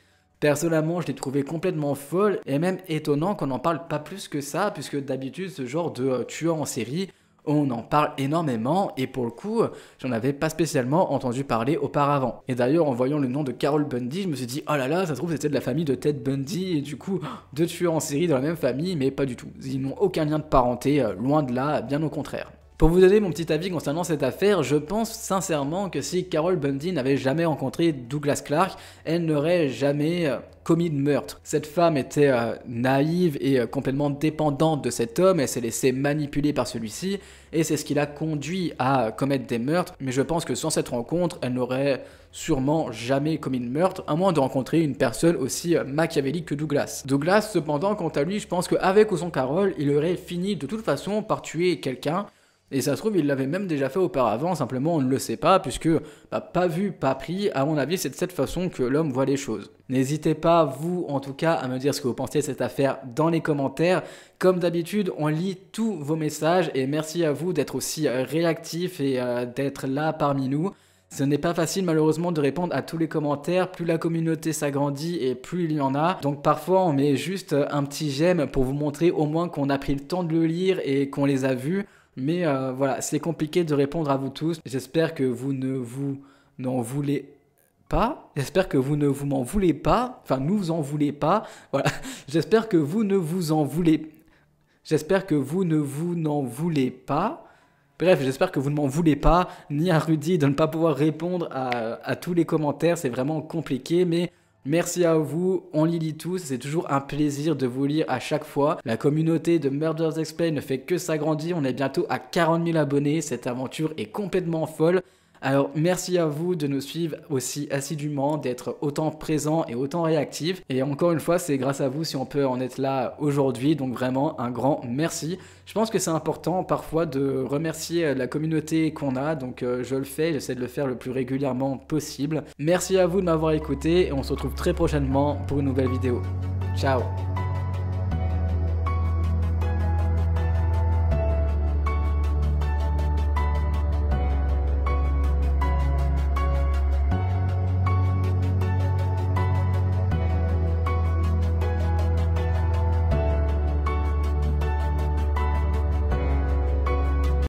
Personnellement, je l'ai trouvé complètement folle et même étonnant qu'on n'en parle pas plus que ça, puisque d'habitude, ce genre de tueur en série, on en parle énormément et pour le coup, j'en avais pas spécialement entendu parler auparavant. Et d'ailleurs, en voyant le nom de Carol Bundy, je me suis dit, oh là là, ça se trouve c'était de la famille de Ted Bundy et du coup, deux tueurs en série dans la même famille, mais pas du tout. Ils n'ont aucun lien de parenté, loin de là, bien au contraire. Pour vous donner mon petit avis concernant cette affaire, je pense sincèrement que si Carol Bundy n'avait jamais rencontré Douglas Clark, elle n'aurait jamais commis de meurtre. Cette femme était naïve et complètement dépendante de cet homme, elle s'est laissée manipuler par celui-ci, et c'est ce qui l'a conduit à commettre des meurtres, mais je pense que sans cette rencontre, elle n'aurait sûrement jamais commis de meurtre, à moins de rencontrer une personne aussi machiavélique que Douglas. Douglas, cependant, quant à lui, je pense qu'avec ou sans Carol, il aurait fini de toute façon par tuer quelqu'un. Et ça se trouve, il l'avait même déjà fait auparavant, simplement on ne le sait pas, puisque pas vu, pas pris, à mon avis c'est de cette façon que l'homme voit les choses. N'hésitez pas, vous en tout cas, à me dire ce que vous pensez de cette affaire dans les commentaires. Comme d'habitude, on lit tous vos messages, et merci à vous d'être aussi réactifs et d'être là parmi nous. Ce n'est pas facile malheureusement de répondre à tous les commentaires, plus la communauté s'agrandit et plus il y en a. Donc parfois on met juste un petit j'aime pour vous montrer au moins qu'on a pris le temps de le lire et qu'on les a vus. Mais voilà, c'est compliqué de répondre à vous tous. J'espère que vous n'en voulez pas. J'espère que vous ne vous m'en voulez pas. Enfin, nous en voulez pas. Voilà. J'espère que vous ne vous en voulez. J'espère que vous ne vous n'en voulez pas. Bref, j'espère que vous ne m'en voulez pas, ni à Rudy de ne pas pouvoir répondre à tous les commentaires. C'est vraiment compliqué, mais merci à vous, on les lit tous, c'est toujours un plaisir de vous lire à chaque fois. La communauté de Murderers Explained ne fait que s'agrandir, on est bientôt à 40 000 abonnés, cette aventure est complètement folle. Alors merci à vous de nous suivre aussi assidûment, d'être autant présents et autant réactifs. Et encore une fois, c'est grâce à vous si on peut en être là aujourd'hui, donc vraiment un grand merci. Je pense que c'est important parfois de remercier la communauté qu'on a, donc je le fais, j'essaie de le faire le plus régulièrement possible. Merci à vous de m'avoir écouté et on se retrouve très prochainement pour une nouvelle vidéo. Ciao!